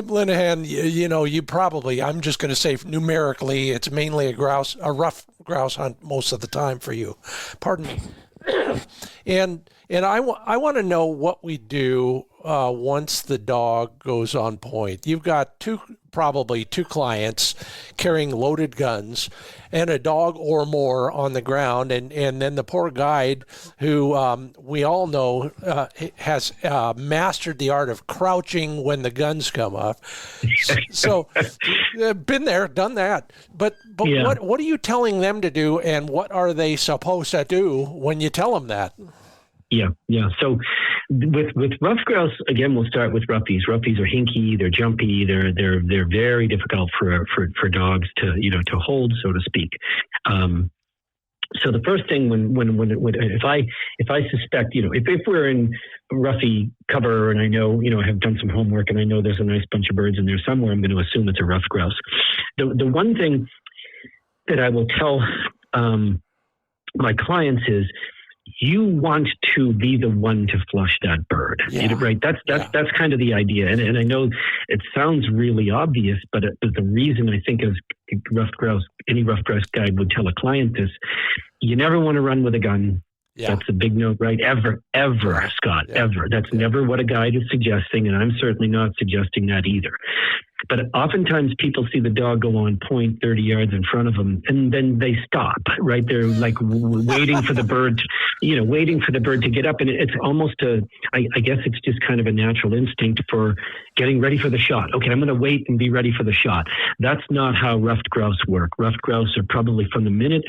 Linehan, you probably, I'm just going to say numerically, it's mainly a rough grouse hunt most of the time for you. Pardon me. And I want to know what we do once the dog goes on point. You've got probably two clients carrying loaded guns and a dog or more on the ground, and then the poor guide who we all know has mastered the art of crouching when the guns come up. So been there, done that. But yeah. What are you telling them to do, and what are they supposed to do when you tell them that? Yeah. So with rough grouse, again, we'll start with roughies. Roughies are hinky, they're jumpy, they're very difficult for dogs to hold, so to speak. So the first thing if I suspect, if we're in roughy cover and I know, I have done some homework and I know there's a nice bunch of birds in there somewhere, I'm going to assume it's a rough grouse. The one thing that I will tell my clients is, you want to be the one to flush that bird, right? That's kind of the idea. And I know it sounds really obvious, but the reason I think as any rough grouse guide would tell a client this, you never want to run with a gun. Yeah. That's a big note, right? Ever, Scott, ever. That's never what a guide is suggesting, and I'm certainly not suggesting that either. But oftentimes people see the dog go on point 30 yards in front of them, and then they stop, right? They're like waiting for the bird, waiting for the bird to get up. And it's almost I guess it's just kind of a natural instinct for getting ready for the shot. Okay, I'm going to wait and be ready for the shot. That's not how ruffed grouse work. Ruffed grouse are probably from the minute,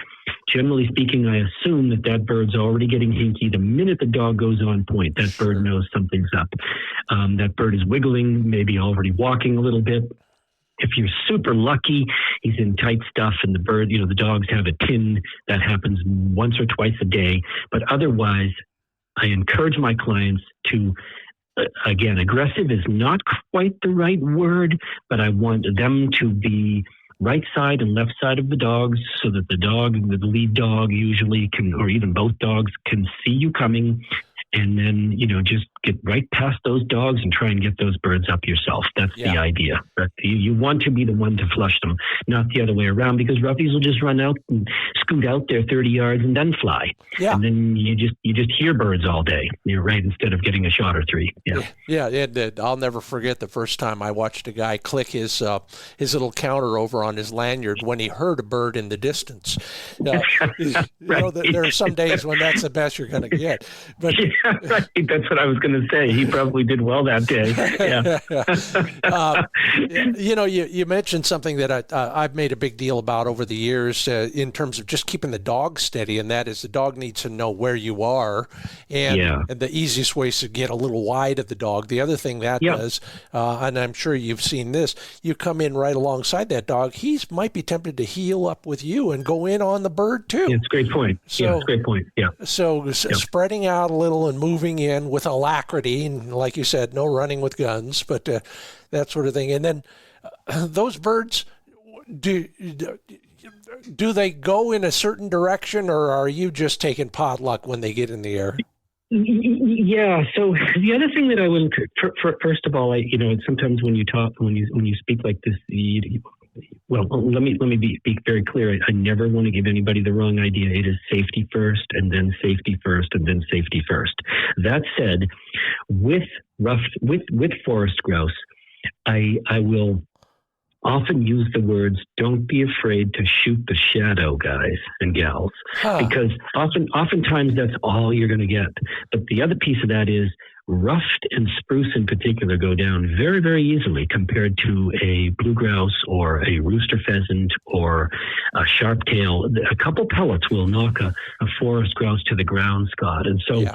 generally speaking, I assume that bird's already getting hinky. The minute the dog goes on point, that bird knows something's up. That bird is wiggling, maybe already walking a little bit. If you're super lucky, he's in tight stuff and the bird, the dogs have a tin. That happens once or twice a day. But otherwise, I encourage my clients to, again, aggressive is not quite the right word, but I want them to be right side and left side of the dogs so that the lead dog usually can, or even both dogs can see you coming. And then, just get right past those dogs and try and get those birds up yourself. That's the idea. Right? You want to be the one to flush them, not the other way around, because roughies will just run out and scoot out there 30 yards and then fly. Yeah. And then you just hear birds all day, right, instead of getting a shot or three. Yeah. I'll never forget the first time I watched a guy click his little counter over on his lanyard when he heard a bird in the distance. Right. There are some days when that's the best you're going to get. But right. That's what I was going to say. He probably did well that day. Yeah. You mentioned something that I've made a big deal about over the years in terms of just keeping the dog steady, and that is the dog needs to know where you are, and the easiest way is to get a little wide of the dog. The other thing that does, and I'm sure you've seen this, you come in right alongside that dog, he might be tempted to heel up with you and go in on the bird too. Yeah, it's a great point. It's a great point. Yeah. So spreading out a little and moving in with alacrity, and like you said, no running with guns, but that sort of thing. And then those birds, do they go in a certain direction, or are you just taking potluck when they get in the air? Yeah. So the other thing that I would, first of all, sometimes when you talk, when you speak like this, Well, let me be very clear. I never want to give anybody the wrong idea. It is safety first, and then safety first, and then safety first. That said, with forest grouse, I will often use the words, don't be afraid to shoot the shadow, guys and gals, because oftentimes that's all you're going to get. But the other piece of that is ruffed and spruce in particular go down very, very easily compared to a blue grouse or a rooster pheasant or a sharp-tail. A couple pellets will knock a forest grouse to the ground, Scott. And so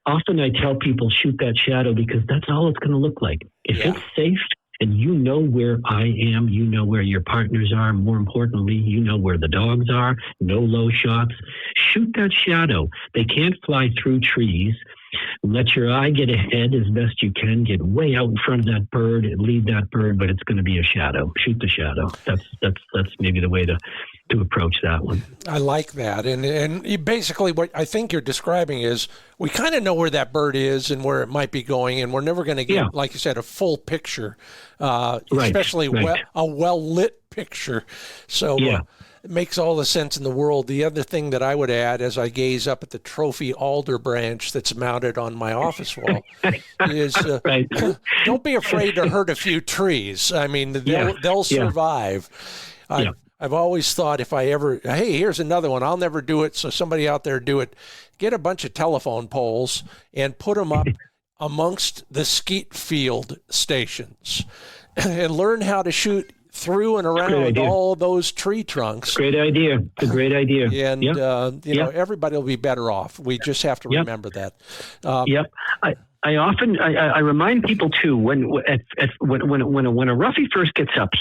often I tell people, shoot that shadow, because that's all it's going to look like. If it's safe, and you know where I am, you know where your partners are, more importantly, you know where the dogs are, no low shots. Shoot that shadow. They can't fly through trees. Let your eye get ahead as best you can. Get way out in front of that bird and lead that bird, but it's going to be a shadow. Shoot the shadow. That's maybe the way to approach that one. I like that. And you basically what I think you're describing is we kind of know where that bird is and where it might be going, and we're never going to get, like you said, a full picture, especially a well-lit picture. So it makes all the sense in the world. The other thing that I would add as I gaze up at the trophy alder branch that's mounted on my office wall is don't be afraid to hurt a few trees. I mean, they'll survive. I've always thought if I ever, hey, here's another one, I'll never do it, so somebody out there do it. Get a bunch of telephone poles and put them up amongst the skeet field stations and learn how to shoot through and around all those tree trunks. Great idea. It's a great idea. And, you know, everybody will be better off. We just have to remember that. I often remind people too, when a roughie first gets up,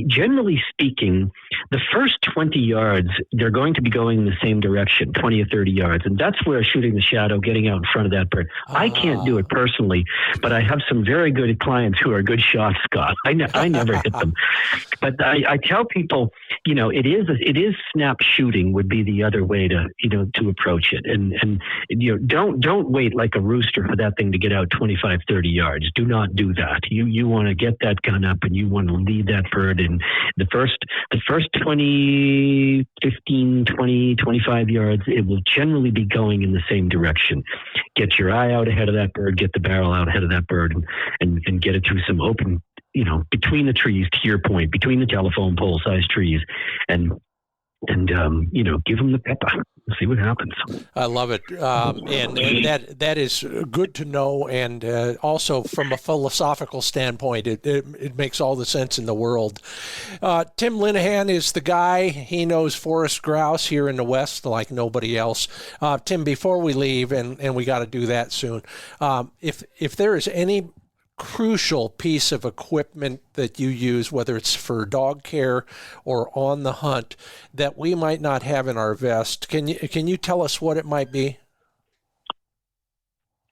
generally speaking, the first 20 yards, they're going to be going in the same direction, 20 or 30 yards. And that's where shooting the shadow, getting out in front of that bird. I can't do it personally, but I have some very good clients who are good shots, Scott. I never hit them. But I tell people, you know, it is snap shooting would be the other way to approach it. And you know, don't wait like a rooster for that thing to get out 25, 30 yards. Do not do that. You want to get that gun up and you want to lead that bird in the first 20, 15, 20, 25 yards. It will generally be going in the same direction. Get your eye out ahead of that bird, get the barrel out ahead of that bird, and get it through some open, you know, between the trees, to your point, between the telephone pole sized trees, and you know, give them the pepper. See what happens. I love it, and that is good to know. And also, from a philosophical standpoint, it makes all the sense in the world. Tim Linehan is the guy. He knows forest grouse here in the West like nobody else. Tim, before we leave, and we got to do that soon. If there is any crucial piece of equipment that you use, whether it's for dog care or on the hunt, that we might not have in our vest, can you tell us what it might be?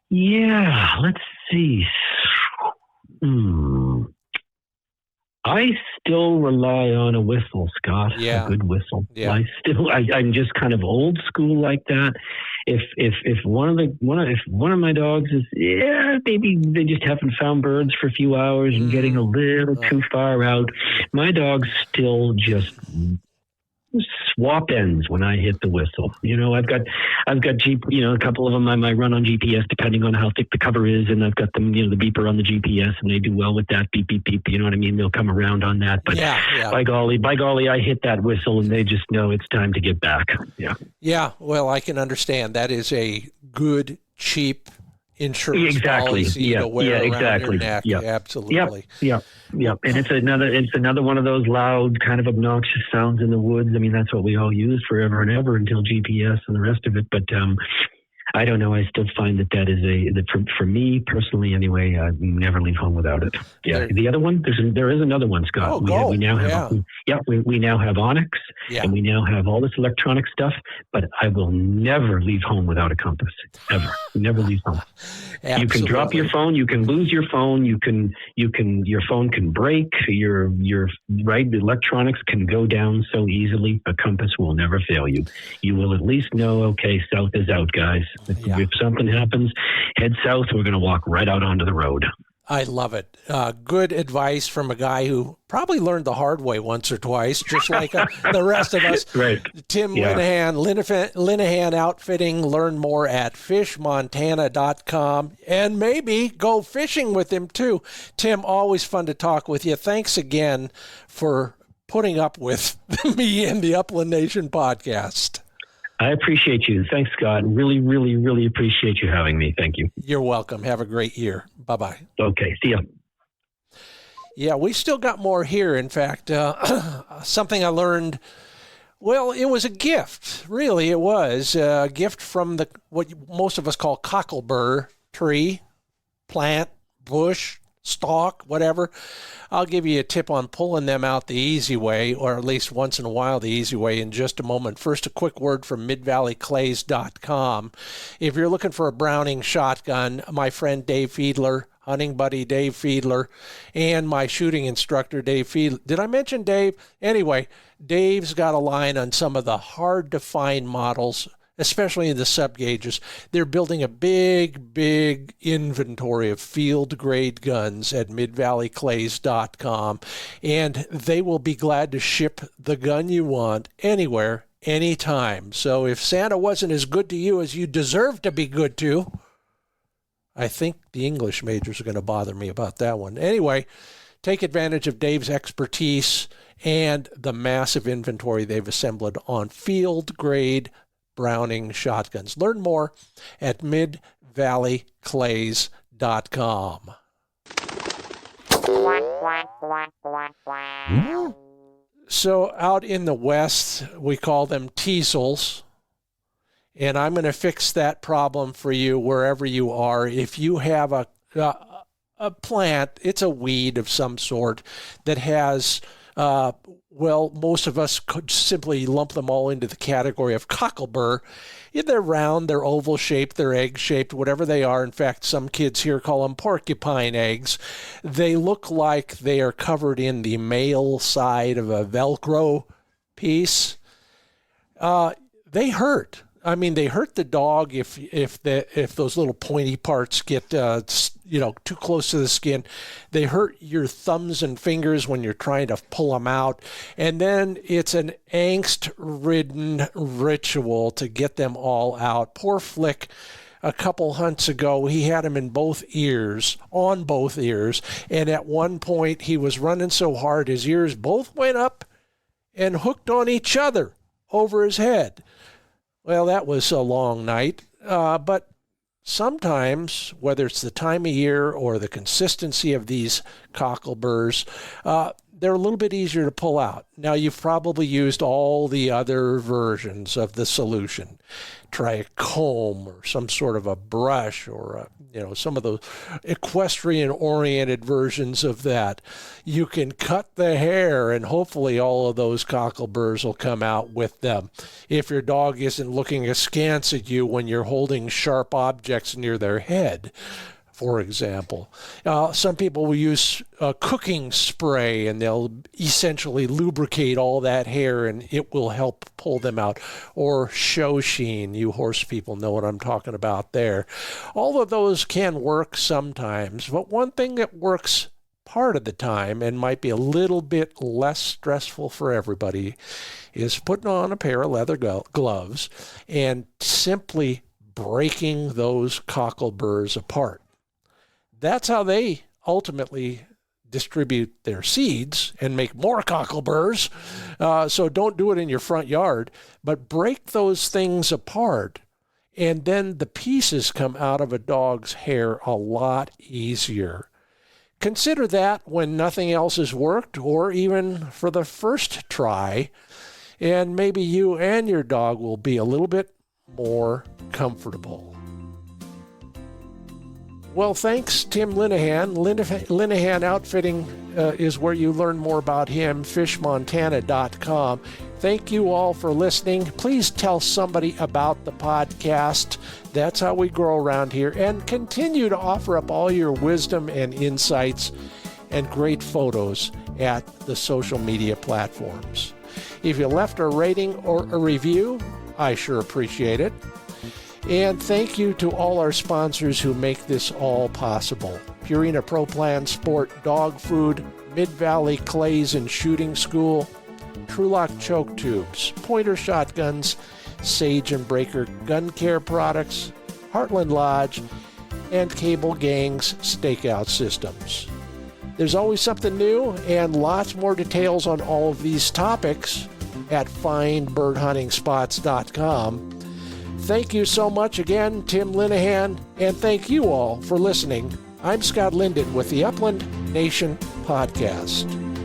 Yeah, let's see. I still rely on a whistle, Scott. A good whistle. Yeah. I'm just kind of old school like that. If one of my dogs is maybe they just haven't found birds for a few hours and getting a little too far out, my dogs still just swap ends when I hit the whistle. You know, I've got a couple of them I might run on GPS depending on how thick the cover is, and I've got them, you know, the beeper on the GPS, and they do well with that beep beep beep. You know what I mean? They'll come around on that. But by golly, I hit that whistle, and they just know it's time to get back. Yeah. Well, I can understand that is a good, cheap insurance policy to wear around your neck. Absolutely. Yep. And it's another one of those loud, kind of obnoxious sounds in the woods. I mean, that's what we all used forever and ever until GPS and the rest of it. But I don't know. I still find that is for me personally anyway. I never leave home without it. Yeah. The other one, there is another one, Scott. We now have Onyx, and we now have all this electronic stuff. But I will never leave home without a compass. Ever. Never leave home. You can drop your phone. You can lose your phone. Your phone can break. Your right. The electronics can go down so easily. A compass will never fail you. You will at least know, okay, south is out, guys. If something happens, head south. We're going to walk right out onto the road. I love it. Good advice from a guy who probably learned the hard way once or twice, just like the rest of us. Right. Tim Linehan, Linehan Outfitting. Learn more at fishmontana.com and maybe go fishing with him too. Tim, always fun to talk with you. Thanks again for putting up with me and the Upland Nation podcast. I appreciate you. Thanks, Scott. Really, really, really appreciate you having me. Thank you. You're welcome. Have a great year. Bye-bye. Okay. See ya. Yeah, we still got more here. In fact, something I learned, well, it was a gift. Really, it was a gift from what most of us call cockleburr tree, plant, bush, stalk, whatever. I'll give you a tip on pulling them out the easy way, or at least once in a while the easy way, in just a moment. First, a quick word from midvalleyclays.com. If you're looking for a Browning shotgun, my friend Dave Fiedler, hunting buddy Dave Fiedler, and my shooting instructor Dave Fiedler. Did I mention Dave? Anyway, Dave's got a line on some of the hard-to-find models, especially in the sub-gauges. They're building a big, big inventory of field-grade guns at midvalleyclays.com, and they will be glad to ship the gun you want anywhere, anytime. So if Santa wasn't as good to you as you deserve to be good to, I think the English majors are going to bother me about that one. Anyway, take advantage of Dave's expertise and the massive inventory they've assembled on field-grade Browning shotguns. Learn more at midvalleyclays.com. So out in the West, we call them teasels. And I'm going to fix that problem for you wherever you are. If you have a plant, it's a weed of some sort that has most of us could simply lump them all into the category of cockleburr. They're round, they're oval-shaped, they're egg-shaped, whatever they are. In fact, some kids here call them porcupine eggs. They look like they are covered in the male side of a Velcro piece. They hurt. I mean, they hurt the dog if those little pointy parts get too close to the skin. They hurt your thumbs and fingers when you're trying to pull them out, and then it's an angst-ridden ritual to get them all out. Poor Flick, a couple hunts ago, he had them on both ears, and at one point he was running so hard his ears both went up and hooked on each other over his head. Well, that was a long night, but sometimes, whether it's the time of year or the consistency of these cockleburrs, they're a little bit easier to pull out. Now, you've probably used all the other versions of the solution. Try a comb or some sort of a brush or some of those equestrian-oriented versions of that. You can cut the hair, and hopefully all of those cockleburrs will come out with them. If your dog isn't looking askance at you when you're holding sharp objects near their head, for example. Some people will use cooking spray, and they'll essentially lubricate all that hair, and it will help pull them out. Or show sheen. You horse people know what I'm talking about there. All of those can work sometimes, but one thing that works part of the time and might be a little bit less stressful for everybody is putting on a pair of leather gloves and simply breaking those cockleburrs apart. That's how they ultimately distribute their seeds and make more cockleburrs. So don't do it in your front yard, but break those things apart, and then the pieces come out of a dog's hair a lot easier. Consider that when nothing else has worked, or even for the first try, and maybe you and your dog will be a little bit more comfortable. Well, thanks, Tim Linehan. Linehan Outfitting is where you learn more about him, fishmontana.com. Thank you all for listening. Please tell somebody about the podcast. That's how we grow around here. And continue to offer up all your wisdom and insights and great photos at the social media platforms. If you left a rating or a review, I sure appreciate it. And thank you to all our sponsors who make this all possible. Purina Pro Plan Sport dog food, Mid-Valley Clays and Shooting School, TrulockChoke tubes, pointer shotguns, Sage and Breaker gun care products, Heartland Lodge, and Cable Gang's stakeout systems. There's always something new and lots more details on all of these topics at findbirdhuntingspots.com. Thank you so much again, Tim Linehan, and thank you all for listening. I'm Scott Linden with the Upland Nation Podcast.